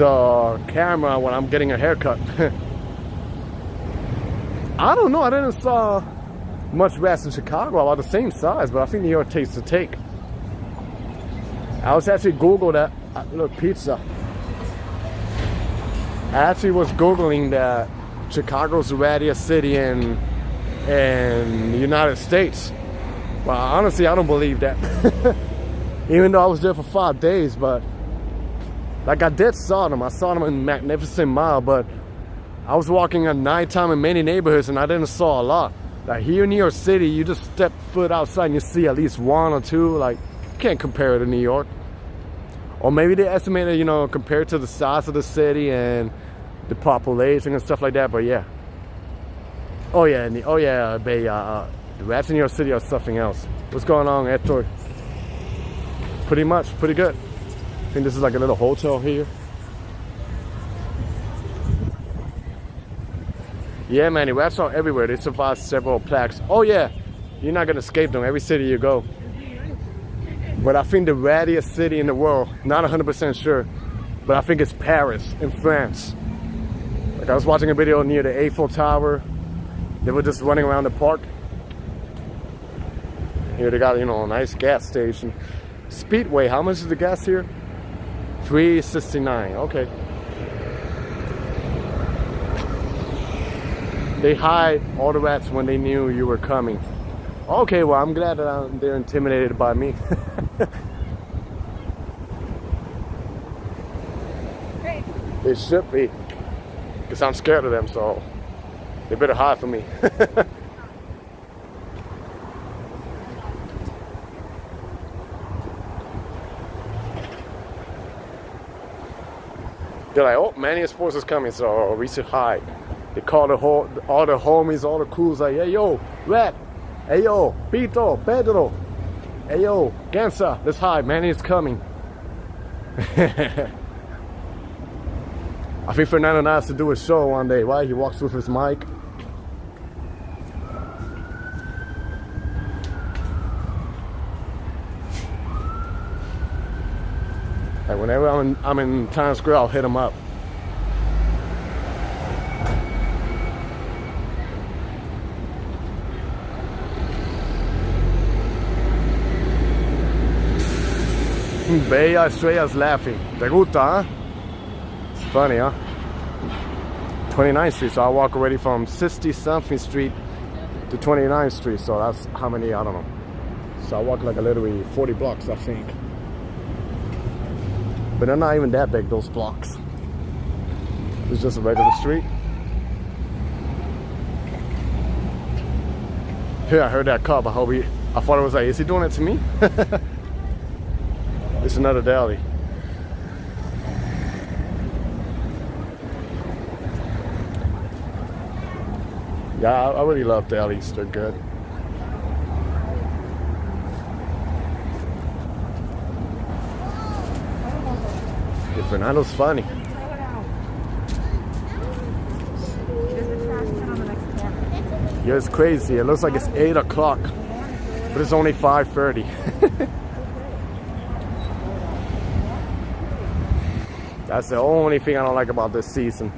Speaker 1: the camera when I'm getting a haircut. I don't know. I didn't saw much rats in Chicago about the same size, but I think New York takes the take. I was actually Googled that. Look, pizza. I actually was Googling that Chicago's the rattiest city in the United States. But honestly, I don't believe that. Even though I was there for 5 days, but like I did saw them. I saw them in Magnificent Mile, but I was walking at nighttime in many neighborhoods and I didn't saw a lot. Like here in New York City, you just step foot outside and you see at least one or two. Like, you can't compare it to New York. Or maybe they estimated, you know, compared to the size of the city and the population and stuff like that. But yeah. Oh yeah, the rats in New York City are something else. What's going on, Hector? Pretty good. I think this is like a little hotel here. Yeah, man, the rats are everywhere. They survive several plagues. Oh yeah, you're not gonna escape them every city you go. But I think the rattiest city in the world, not 100% sure, but I think it's Paris in France. Like I was watching a video near the Eiffel Tower. They were just running around the park. Here they got, you know, a nice gas station. Speedway, how much is the gas here? $3.69, okay. They hide all the rats when they knew you were coming. Okay, well, I'm glad that they're intimidated by me. They should be. Because I'm scared of them, so they better hide from me. They're like, oh, Manny Sports is coming, so we should hide. They call all the homies, all the crews, like, hey, yo, Rat. Hey, yo, Pito, Pedro. Hey, yo, Gansa, let's hide. Manny is coming. I think Fernando has to do a show one day, right? He walks with his mic. Like whenever I'm in Times Square, I'll hit him up. Bella Estrella's laughing. ¿Te gusta, huh? It's funny, huh? 29th Street, so I walk already from 60-something Street to 29th Street, so that's how many, I don't know. So I walk like a literally 40 blocks, I think. But they're not even that big, those blocks. It's just a regular street. Here, I heard that cop. I thought it was like, is he doing it to me? It's another deli. Yeah, I really love delis. They're good. Yeah, Fernando's funny. Yeah, it's crazy. It looks like it's 8 o'clock, but it's only 5:30. That's the only thing I don't like about this season.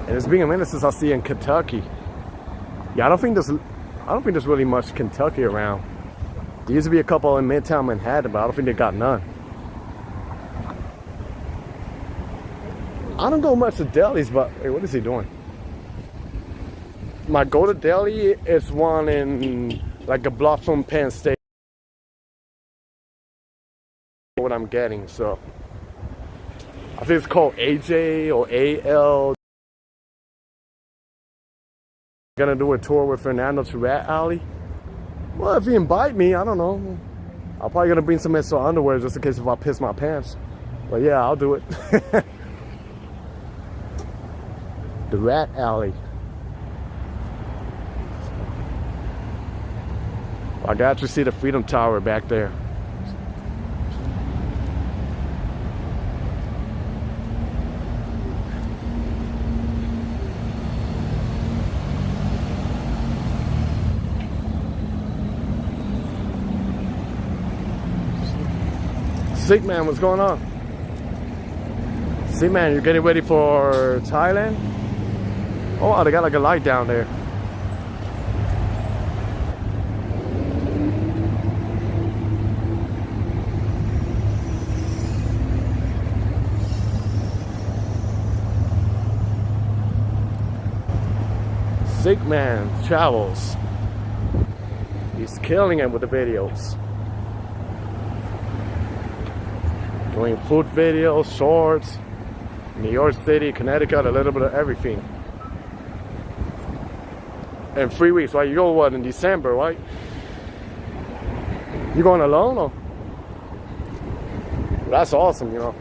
Speaker 1: And it's been a minute since I see in Kentucky. Yeah, I don't think there's really much Kentucky around. There used to be a couple in Midtown Manhattan, but I don't think they got none. I don't go much to delis, but wait, what is he doing? My go-to deli is one in like a block from Penn State. What I'm getting, so I think it's called AJ or AL. Gonna do a tour with Fernando to Rat Alley. Well, if you invite me, I don't know. I'm probably gonna bring some extra underwear just in case if I piss my pants. But yeah, I'll do it. The Rat Alley. I got to see the Freedom Tower back there. Sick man, what's going on? See, man, you're getting ready for Thailand? Oh, they got like a light down there. Sick Man Travels. He's killing it with the videos. Doing food videos, shorts, New York City, Connecticut, a little bit of everything. And 3 weeks, right? You go what, in December, right? You going alone or? That's awesome, you know.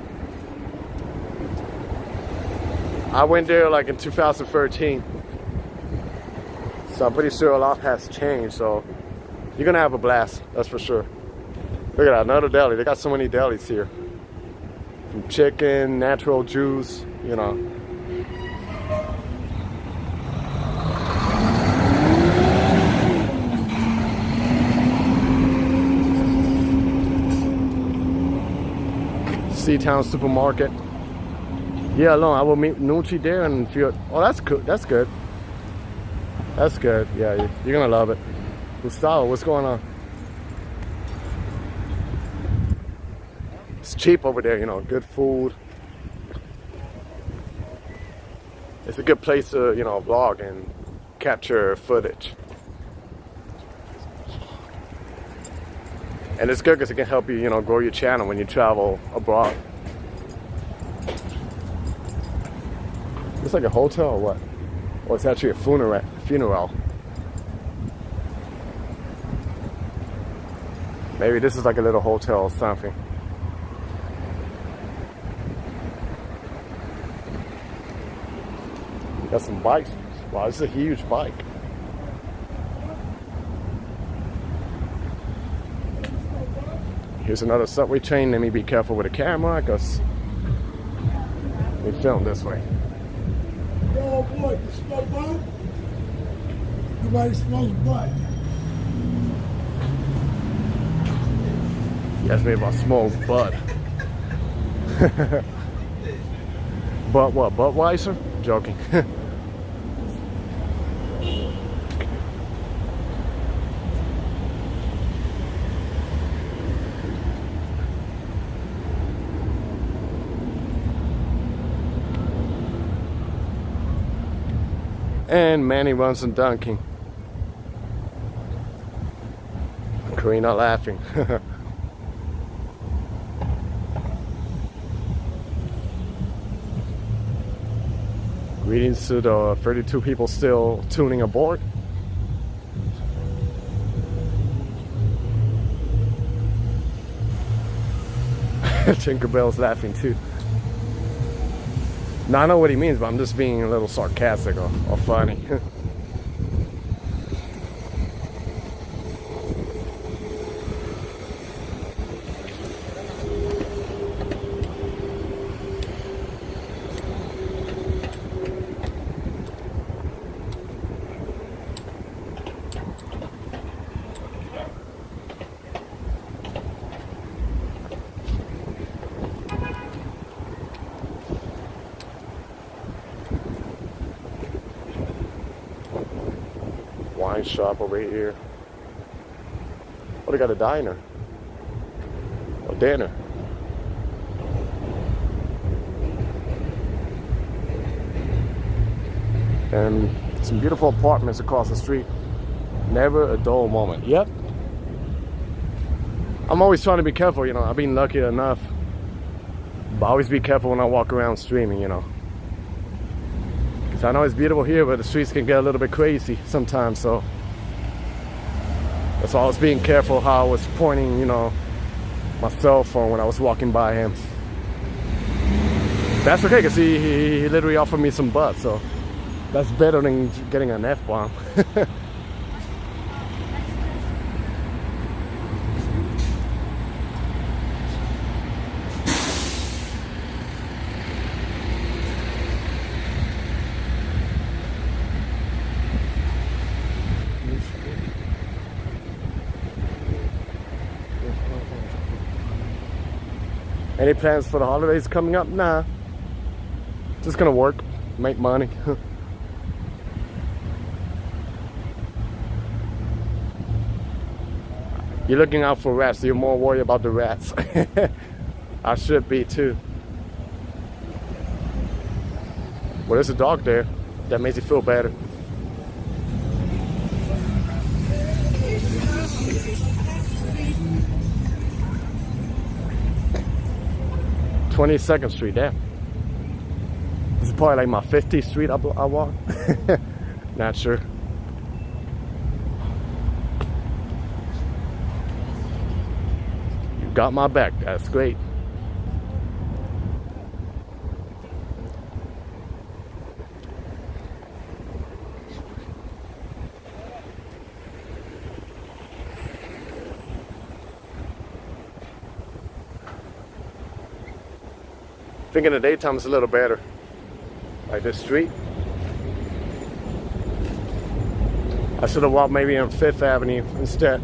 Speaker 1: I went there like in 2013. So I'm pretty sure a lot has changed, so you're gonna have a blast, that's for sure. Look at that, another deli. They got so many delis here. From chicken, natural juice, you know. Seatown Supermarket. Yeah, alone. I will meet Nucci there and feel. Oh, that's good. That's good. That's good. Yeah, you're gonna love it. Gustavo, what's going on? It's cheap over there, you know, good food. It's a good place to, you know, vlog and capture footage. And it's good because it can help you, you know, grow your channel when you travel abroad. It's like a hotel or what? Or it's actually a funeral. Maybe this is like a little hotel or something. Got some bikes. Wow, this is a huge bike. Here's another subway train. Let me be careful with the camera because we film this way.
Speaker 3: Oh boy, you smell bud? Nobody smells bud.
Speaker 1: You asked me about smoked bud. But what? Budweiser? Joking. And Manny runs and dunking. Karina laughing. Greetings to the 32 people still tuning aboard. Tinkerbell's laughing too. Now I know what he means, but I'm just being a little sarcastic or funny. Wine shop over here. Oh, they got a diner. A dinner. And some beautiful apartments across the street. Never a dull moment. Yep. I'm always trying to be careful, you know. I've been lucky enough. But always be careful when I walk around streaming, you know. I know it's beautiful here, but the streets can get a little bit crazy sometimes, so that's why I was being careful how I was pointing, you know, my cell phone when I was walking by him. That's okay, because he literally offered me some butt, so that's better than getting an F-bomb. Any plans for the holidays coming up? Nah. Just gonna work, make money. You're looking out for rats, so you're more worried about the rats. I should be too. Well, there's a dog there. That makes you feel better. "22nd Street, there. This is probably like my 50th street I walk. Not sure. You got my back. That's great. I think in the daytime it's a little better. Like this street. I should have walked maybe on 5th Avenue instead.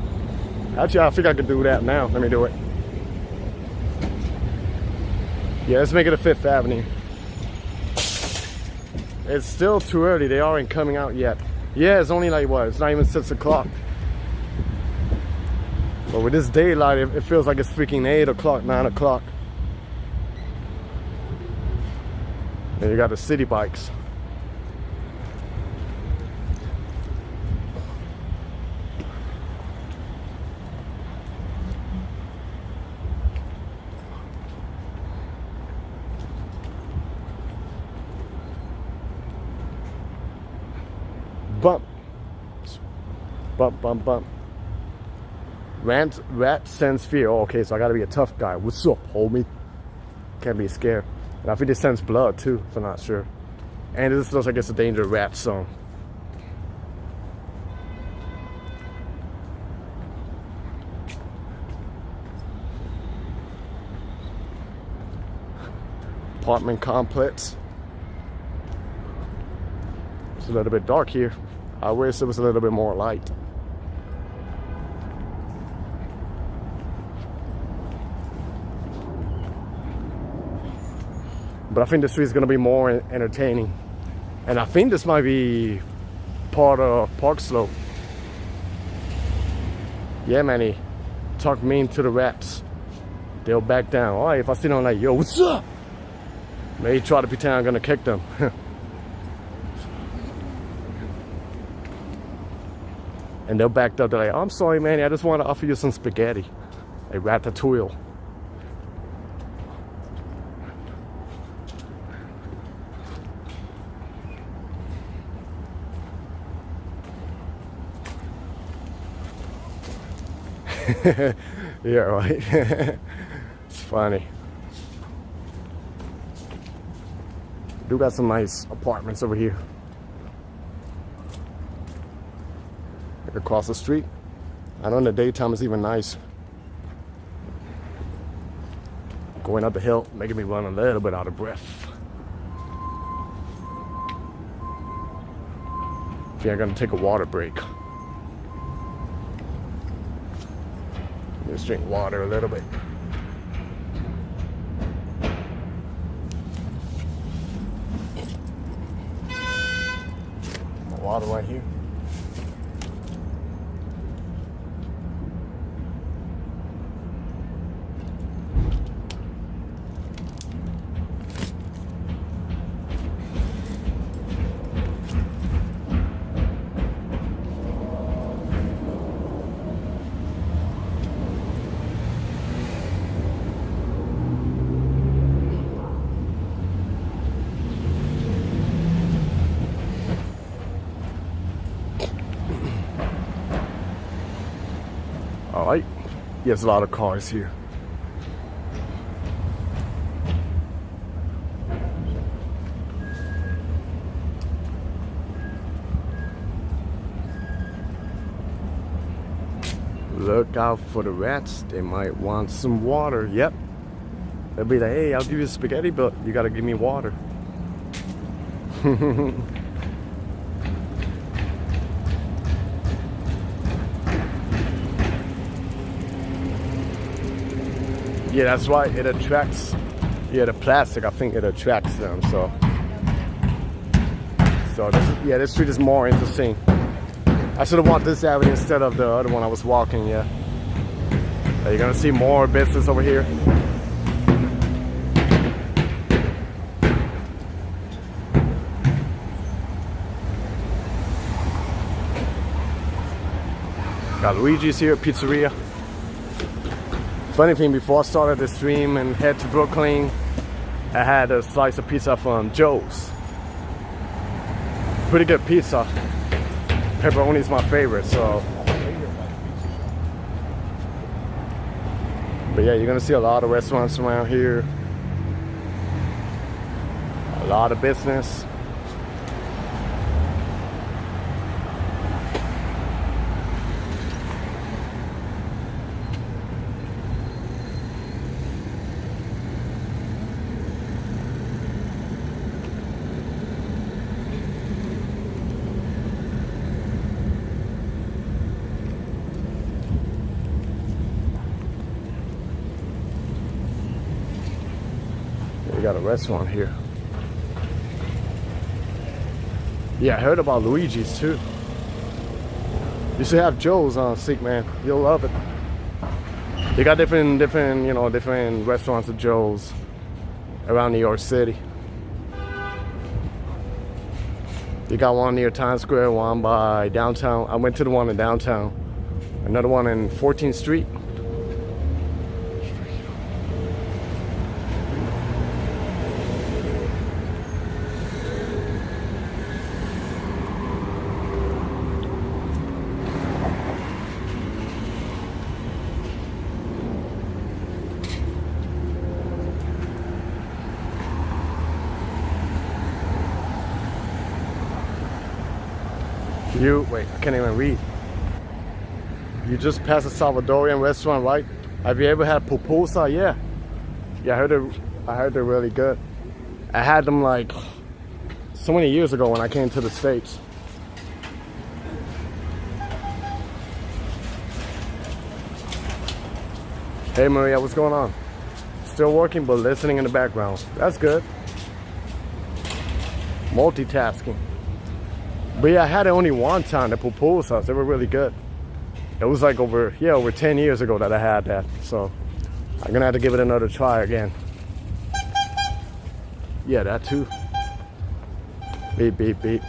Speaker 1: Actually, I think I could do that now. Let me do it. Yeah, let's make it a 5th Avenue. It's still too early. They aren't coming out yet. Yeah, it's only like what? It's not even 6 o'clock. But with this daylight, it feels like it's freaking 8 o'clock, 9 o'clock. And you got the city bikes. Bump. Bump, bump, bump. Rat sense fear. Oh, okay, so I gotta be a tough guy. What's up, homie? Can't be scared. And I think it sense blood too, if I'm not sure. And this looks like it's a Danger Rat song. Apartment complex. It's a little bit dark here. I wish it was a little bit more light. But I think the street is going to be more entertaining. And I think this might be part of Park Slope. Yeah, man, he talk mean to the rats. They'll back down. All right, if I see them like, yo, what's up? Maybe try to pretend I'm going to kick them. And they'll back up. They're like, I'm sorry, man. I just want to offer you some spaghetti. A ratatouille. Yeah, right. It's funny. Do got some nice apartments over here. Like across the street. I know in the daytime it's even nice. Going up the hill, making me run a little bit out of breath. I think I'm gonna take a water break. Just drink water a little bit. Water right here. Alright, there's a lot of cars here. Look out for the rats, they might want some water. Yep. They'll be like, hey, I'll give you spaghetti, but you gotta give me water. Yeah, that's why it attracts. Yeah, the plastic, I think it attracts them. So So this street is more interesting. I should have walked this avenue instead of the other one I was walking. Yeah. You're gonna see more business over here. Got Luigi's here, pizzeria. Funny thing, before I started the stream and head to Brooklyn, I had a slice of pizza from Joe's. Pretty good pizza. Pepperoni is my favorite, so. But yeah, you're gonna see a lot of restaurants around here. A lot of business. We got a restaurant here. Yeah, I heard about Luigi's too. You should have Joe's on Seek, man. You'll love it. They got different restaurants of Joe's around New York City. You got one near Times Square, one by downtown. I went to the one in downtown. Another one in 14th Street. Wait, I can't even read. You just passed a Salvadorian restaurant, right? Have you ever had pupusa? Yeah. Yeah, I heard they're really good. I had them like so many years ago when I came to the States. Hey Maria, what's going on? Still working but listening in the background. That's good. Multitasking. But yeah, I had it only one time, the pupusas. They were really good. It was like over 10 years ago that I had that. So I'm gonna have to give it another try again. Yeah, that too. Beep, beep, beep.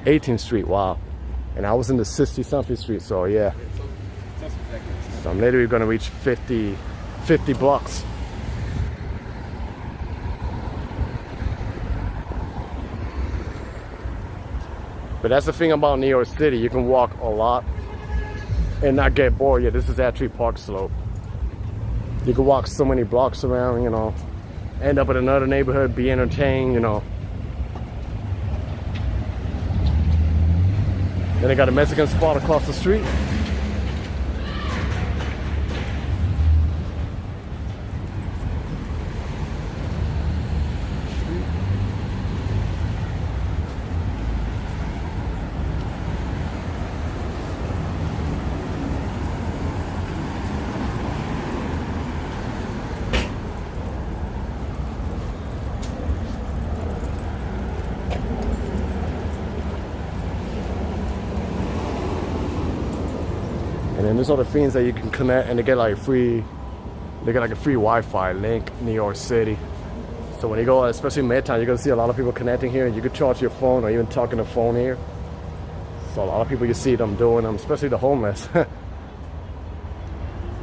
Speaker 1: '18th Street, wow. And I was in the 60-something street, so yeah. So I'm literally gonna reach 50 blocks. But that's the thing about New York City, you can walk a lot and not get bored. Yeah, this is actually Park Slope. You can walk so many blocks around, end up in another neighborhood, be entertained, Then they got a Mexican spot across the street. And then there's other things that you can connect, and they get like a free Wi-Fi link in New York City. So when you go, especially midtown, you're gonna see a lot of people connecting here. You could charge your phone or even talk on the phone here. So a lot of people, you see them doing them, especially the homeless.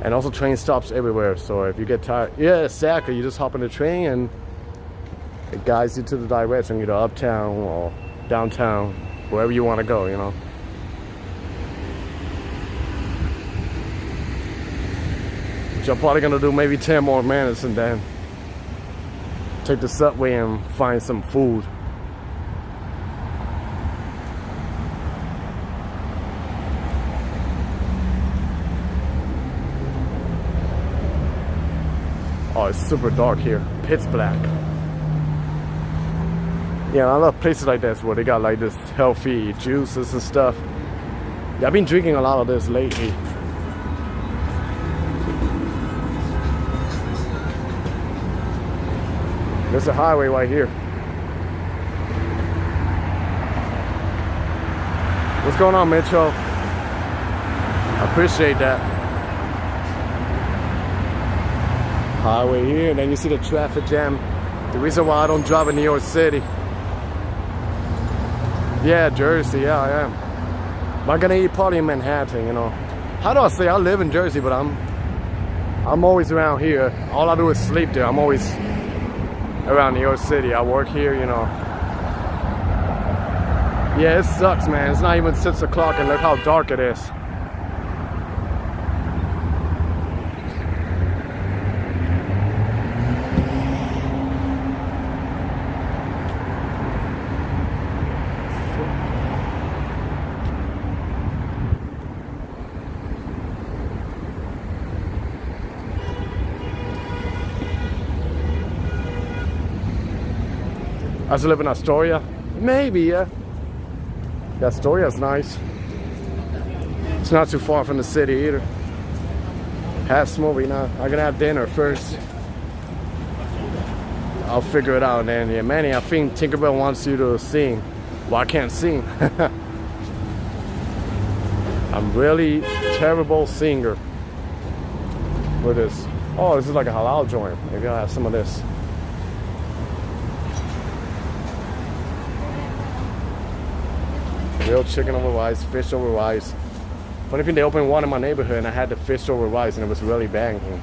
Speaker 1: And also train stops everywhere. So if you get tired, yeah, exactly. You just hop on the train and it guides you to the direction, either uptown or downtown, wherever you want to go, Which I'm probably gonna do maybe 10 more minutes and then take the subway and find some food. Oh, it's super dark here. Pitch black. Yeah, I love places like this where they got like this healthy juices and stuff. Yeah, I've been drinking a lot of this lately. There's a highway right here. What's going on, Mitchell? I appreciate that. Highway here, and then you see the traffic jam. The reason why I don't drive in New York City. Yeah, Jersey, yeah, I am. I'm not gonna eat party in Manhattan, you know. How do I say I live in Jersey, but I'm always around here. All I do is sleep there. I'm always around New York City. I work here, you know. Yeah, it sucks, man. It's not even 6 o'clock and look how dark it is. I used to live in Astoria. Maybe, yeah. Yeah, Astoria's nice. It's not too far from the city either. Have smoothie now. I'm gonna have dinner first. I'll figure it out then. Yeah, Manny, I think Tinkerbell wants you to sing. Well, I can't sing. I'm really terrible singer with this. Oh, this is like a halal joint. Maybe I'll have some of this. Grilled chicken over rice, fish over rice. Funny thing, they opened one in my neighborhood and I had the fish over rice and it was really banging.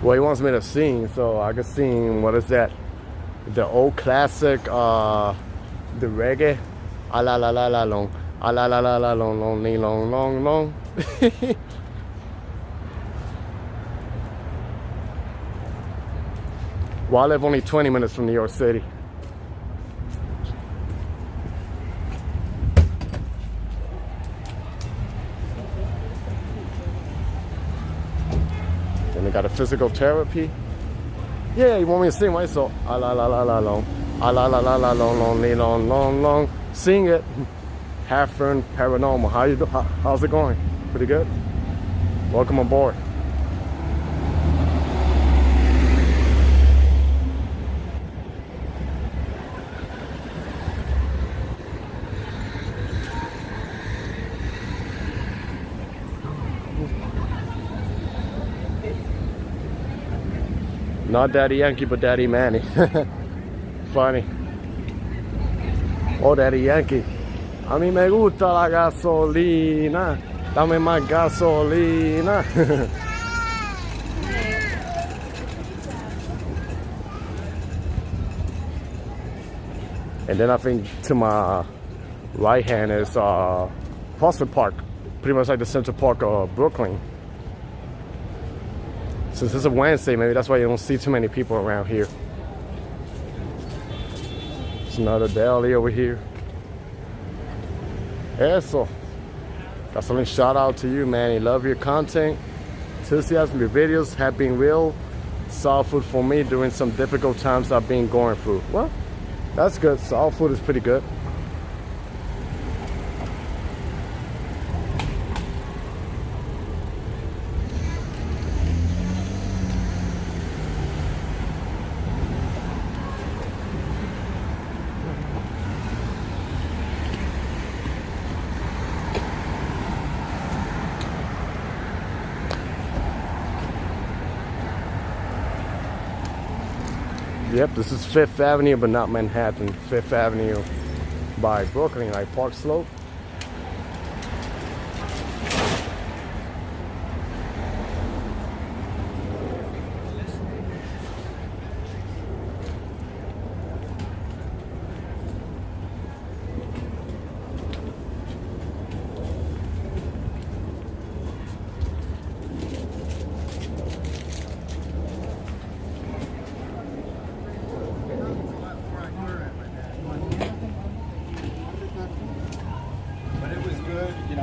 Speaker 1: Well, he wants me to sing, so I can sing, what is that? The old classic, the reggae. Ah la la la la long. Ah la la la la long long long long long. Well, I live only 20 minutes from New York City. Then they got a physical therapy. Yeah, you want me to sing, right? So, ah la la la la long. Ah la la la la long long long long long. Sing it. Half-Fern Paranormal. How's it going? Pretty good? Welcome aboard. Not Daddy Yankee, but Daddy Manny. Funny. Oh, Daddy Yankee. A mí me gusta la gasolina. Dame más gasolina. And then I think to my right hand is Prospect Park. Pretty much like the Central Park of Brooklyn. Since it's a Wednesday, maybe that's why you don't see too many people around here. It's another deli over here. Eso. That's only shout out to you, man. I love your content, enthusiasm, your videos have been real solid food for me during some difficult times I've been going through. Well, that's good. Solid food is pretty good. Yep, this is 5th Avenue, but not Manhattan. 5th Avenue by Brooklyn, like Park Slope.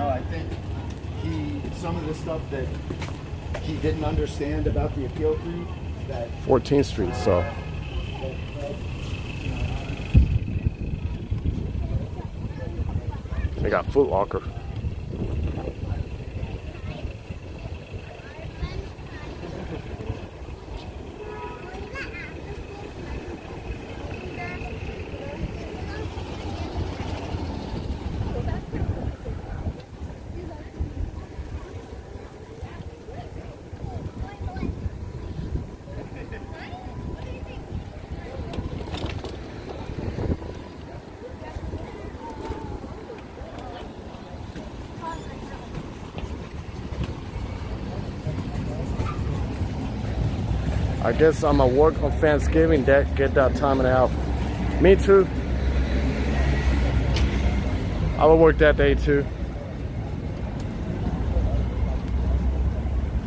Speaker 4: know, I think some of the stuff that he didn't understand about the appeal fee, that
Speaker 1: 14th Street, so. They got Foot Locker. I guess I'm at work on Thanksgiving Day, get that time and a half. Me too. I will work that day too.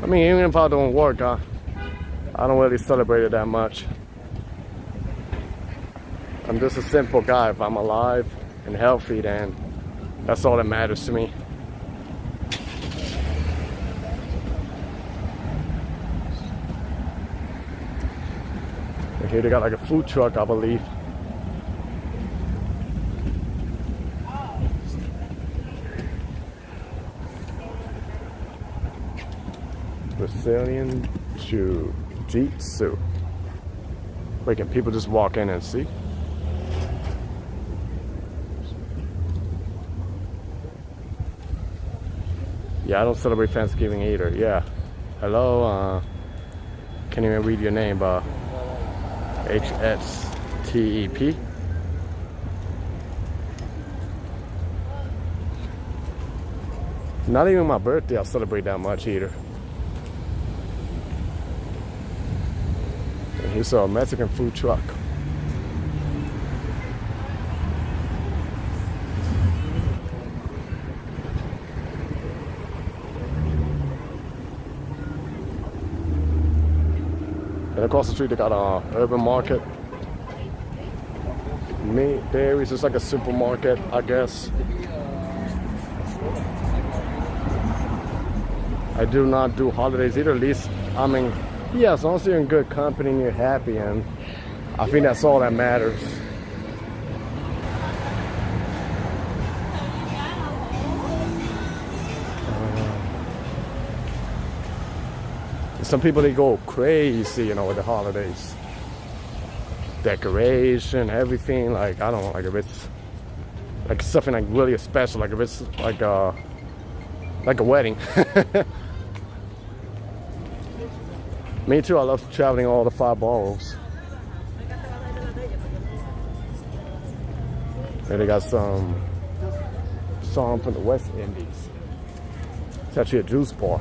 Speaker 1: I mean, even if I don't work, I don't really celebrate it that much. I'm just a simple guy. If I'm alive and healthy, then that's all that matters to me. Here they got like a food truck, I believe. Brazilian Jiu-Jitsu. Wait, can people just walk in and see? Yeah, I don't celebrate Thanksgiving either. Yeah. Hello, can't even read your name, but HSTEP. Not even my birthday I celebrate that much either. And here's a Mexican food truck. And across the street they got a urban market. Meat, dairies, it's like a supermarket, I guess. I do not do holidays either, at least, I mean, yeah, as long as you're in good company and you're happy, and I think that's all that matters. Some people, they go crazy, you know, with the holidays. Decoration, everything, like, I don't know, like if it's like something like really special, like if it's like a wedding. Me too, I love traveling all the 5 boroughs. And they got some from the West Indies. It's actually a juice bar.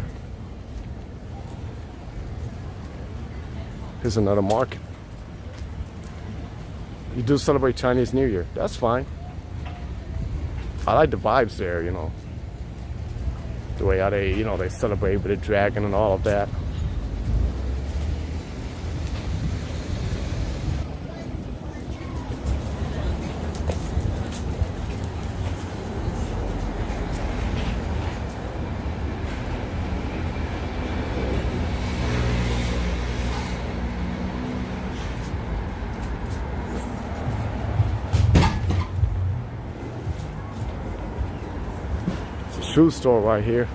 Speaker 1: Here's another market. You do celebrate Chinese New Year. That's fine. I like the vibes there, you know. The way how they, you know, they celebrate with the dragon and all of that. Shoe store right here.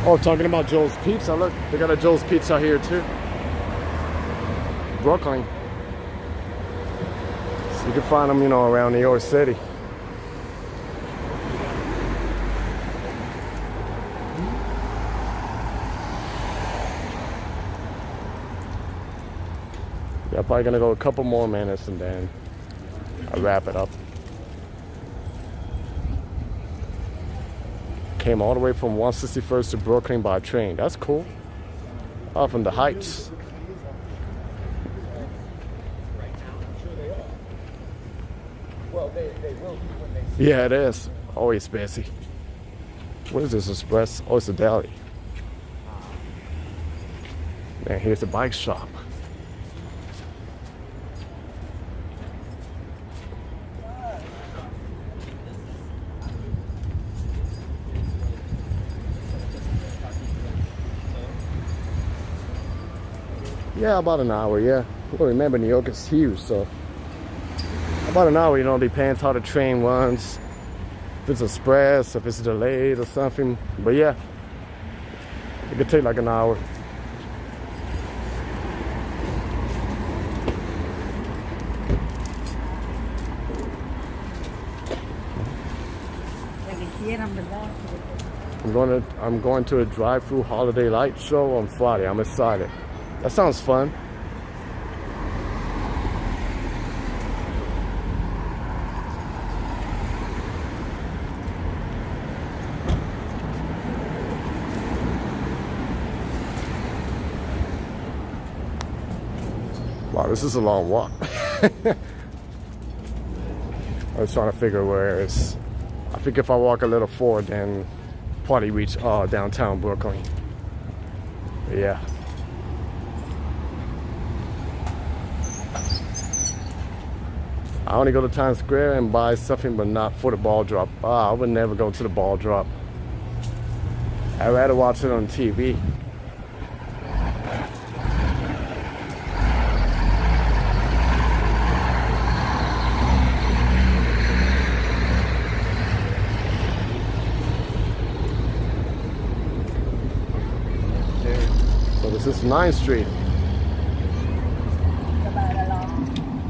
Speaker 1: Oh, talking about Joe's Pizza. Look, they got a Joe's Pizza here too. Brooklyn. So you can find them, you know, around New York City. Yeah, probably gonna go a couple more minutes and then I'll wrap it up. Came all the way from 161st to Brooklyn by train. That's cool. Up in the Heights. Yeah, it is. Always busy. What is this express? Oh, it's a deli. And here's the bike shop. Yeah, about an hour, yeah. Well, remember, New York is huge, so about an hour, you know, depends how the train runs. If it's express, if it's delayed or something. But yeah, it could take like an hour. I'm going to a drive-through holiday light show on Friday. I'm excited. That sounds fun. Wow, this is a long walk. I was trying to figure where it's. I think if I walk a little forward, then probably reach downtown Brooklyn. But yeah. I only go to Times Square and buy something, but not for the ball drop. I would never go to the ball drop. I'd rather watch it on TV. So this is 9th Street.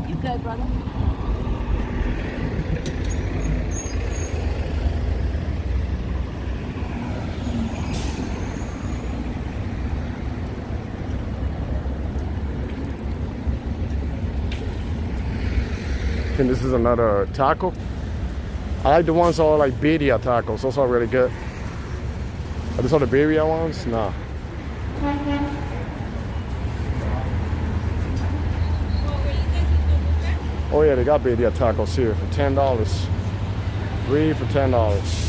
Speaker 5: You good, brother?
Speaker 1: I think this is another taco. I like the ones that are like birria tacos. Those are really good. Are these all the birria ones? No. Oh yeah, they got birria tacos here for $10. 3 for $10.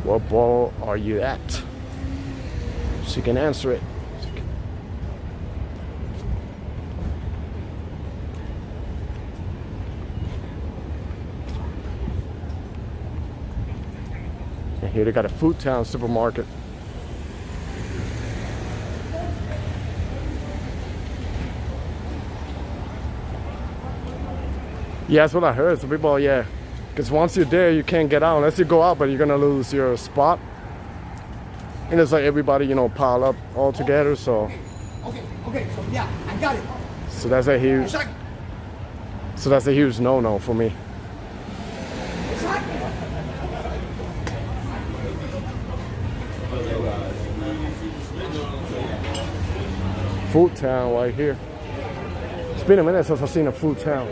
Speaker 1: What ball are you at? She can answer it. And here they got a Food Town supermarket. Yeah, that's what I heard. Some people, yeah. Because once you're there, you can't get out unless you go out, but you're gonna lose your spot. And it's like everybody, you know, pile up all together. So.
Speaker 3: Okay. So yeah, I got it.
Speaker 1: So that's a huge. So that's a huge no-no for me. Food Town right here. It's been a minute since I've seen a Food Town.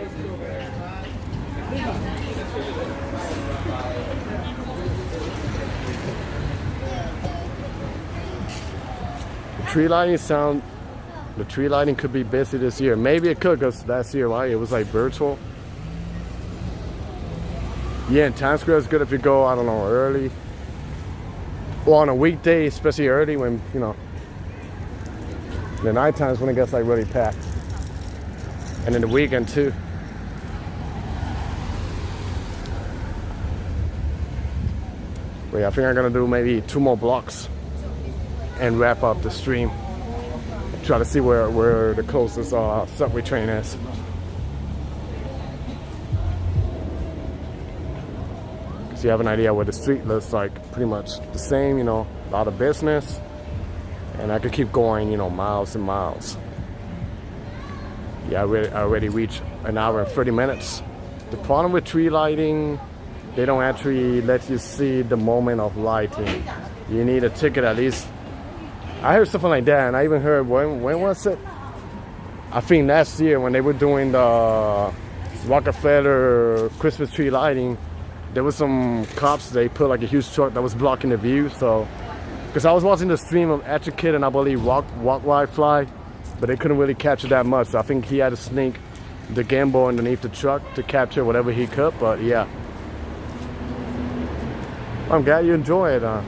Speaker 1: The tree lighting could be busy this year. Maybe it could, because last year, right, it was like virtual. Yeah, and Times Square is good if you go, I don't know, early. Or on a weekday, especially early when, you know, the night times when it gets like really packed. And in the weekend too. But yeah, I think I'm gonna do maybe 2 more blocks and wrap up the stream. Try to see where the closest subway train is. So you have an idea what the street looks like. Pretty much the same, you know, a lot of business. And I could keep going, you know, miles and miles. Yeah, I already reached an hour and 30 minutes. The problem with tree lighting, they don't actually let you see the moment of lighting. You need a ticket at least. I heard something like that, and I even heard, when was it? I think last year when they were doing the Rockefeller Christmas tree lighting, there was some cops, they put like a huge truck that was blocking the view. So, because I was watching the stream of Etcher Kid and I believe Walk Ride Fly, but they couldn't really capture that much. So I think he had to sneak the gimbal underneath the truck to capture whatever he could. But yeah, I'm glad you enjoy it. I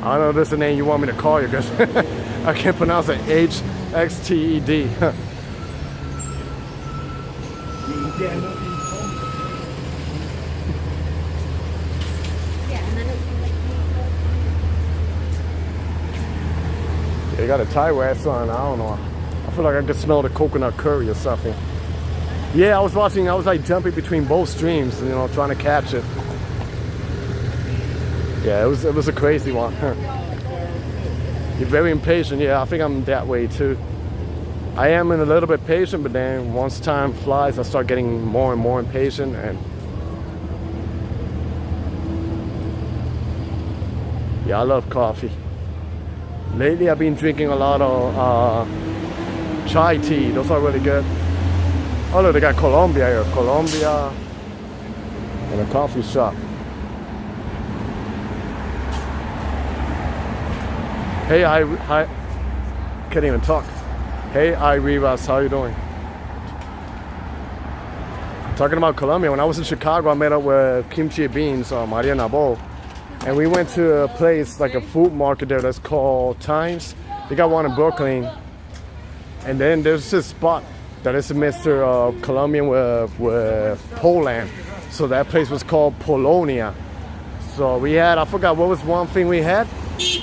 Speaker 1: don't know if this is the name you want me to call you because I can't pronounce it. HXTED. They got a Thai restaurant. I don't know. I feel like I could smell the coconut curry or something. Yeah, I was like jumping between both streams, you know, trying to catch it. Yeah, it was a crazy one. You're very impatient. Yeah, I think I'm that way too. I am a little bit patient, but then once time flies, I start getting more and more impatient. And yeah, I love coffee. Lately, I've been drinking a lot of chai tea. Those are really good. Oh, look, they got Colombia here. Colombia and a coffee shop. Hey, hi. Can't even talk. Hey, Rivas, how you doing? Talking about Colombia, when I was in Chicago, I met up with Kimchi Beans, Maria Nabo. And we went to a place, like a food market there that's called Times. They got one in Brooklyn. And then there's this spot that is a mixture of Colombian with Poland. So that place was called Polonia. So we had, I forgot what was one thing we had,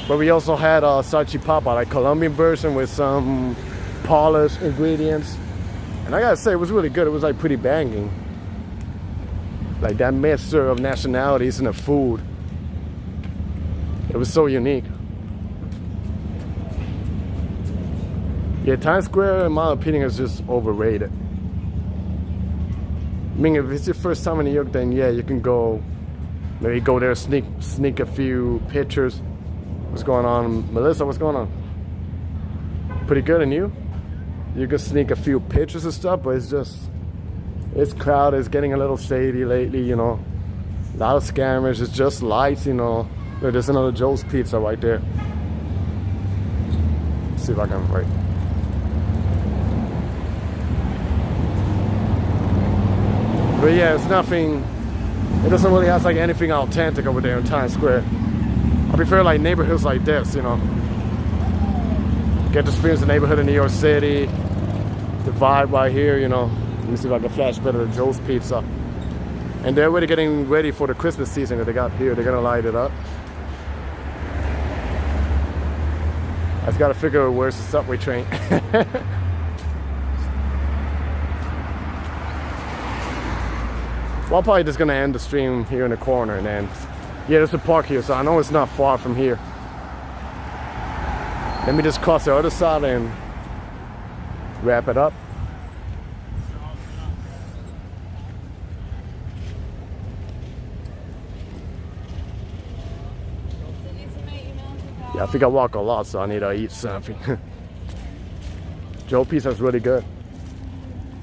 Speaker 1: but we also had a salchipapa, like Colombian version with some polished ingredients. And I gotta say, it was really good. It was like pretty banging. Like that mixture of nationalities in the food. It was so unique. Yeah, Times Square, in my opinion, is just overrated. I mean, if it's your first time in New York, then yeah, you can go, maybe go there, sneak a few pictures. What's going on, Melissa? What's going on? Pretty good, and you? You can sneak a few pictures and stuff, but it's crowded. It's getting a little shady lately, you know. A lot of scammers. It's just lights, you know. Look, there's another Joe's Pizza right there. Let's see if I can write. But yeah, it's nothing. It doesn't really have like anything authentic over there in Times Square. I prefer like neighborhoods like this, you know. Get to experience the neighborhood in New York City. The vibe right here, you know. Let me see if I can flash better to Joe's Pizza. And they're already getting ready for the Christmas season that they got here. They're gonna light it up. I just gotta figure out where's the subway train. Well, I'm probably just gonna end the stream here in the corner, and then yeah, there's a park here, so I know it's not far from here. Let me just cross the other side and wrap it up. Yeah, I think I walk a lot, so I need to eat something. Joe Pizza is really good.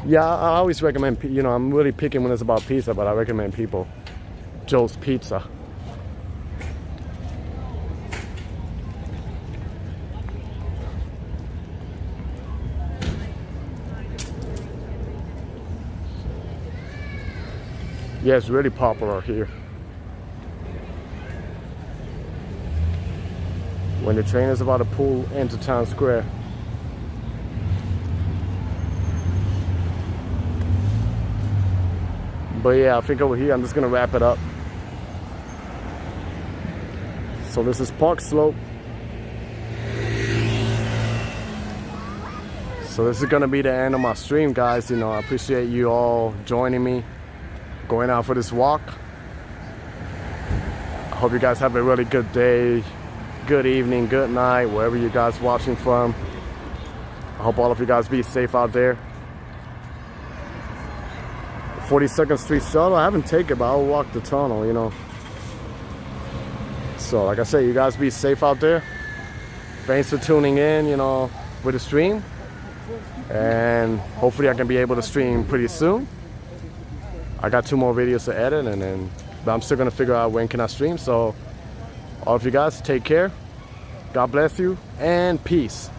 Speaker 1: Yeah, I always recommend, you know, I'm really picky when it's about pizza, but I recommend people Joe's Pizza. Yeah, it's really popular here. When the train is about to pull into Times Square. But yeah, I think over here, I'm just gonna wrap it up. So this is Park Slope. So this is gonna be the end of my stream, guys. You know, I appreciate you all joining me, going out for this walk. I hope you guys have a really good day, good evening, good night, wherever you guys watching from. I hope all of you guys be safe out there. 42nd Street shuttle, I haven't taken it, but I'll walk the tunnel, you know. So like I said, you guys be safe out there. Thanks for tuning in, you know, with the stream. And hopefully I can be able to stream pretty soon. I got 2 more videos to edit, but I'm still gonna figure out when can I stream. So all of you guys, take care. God bless you, and peace.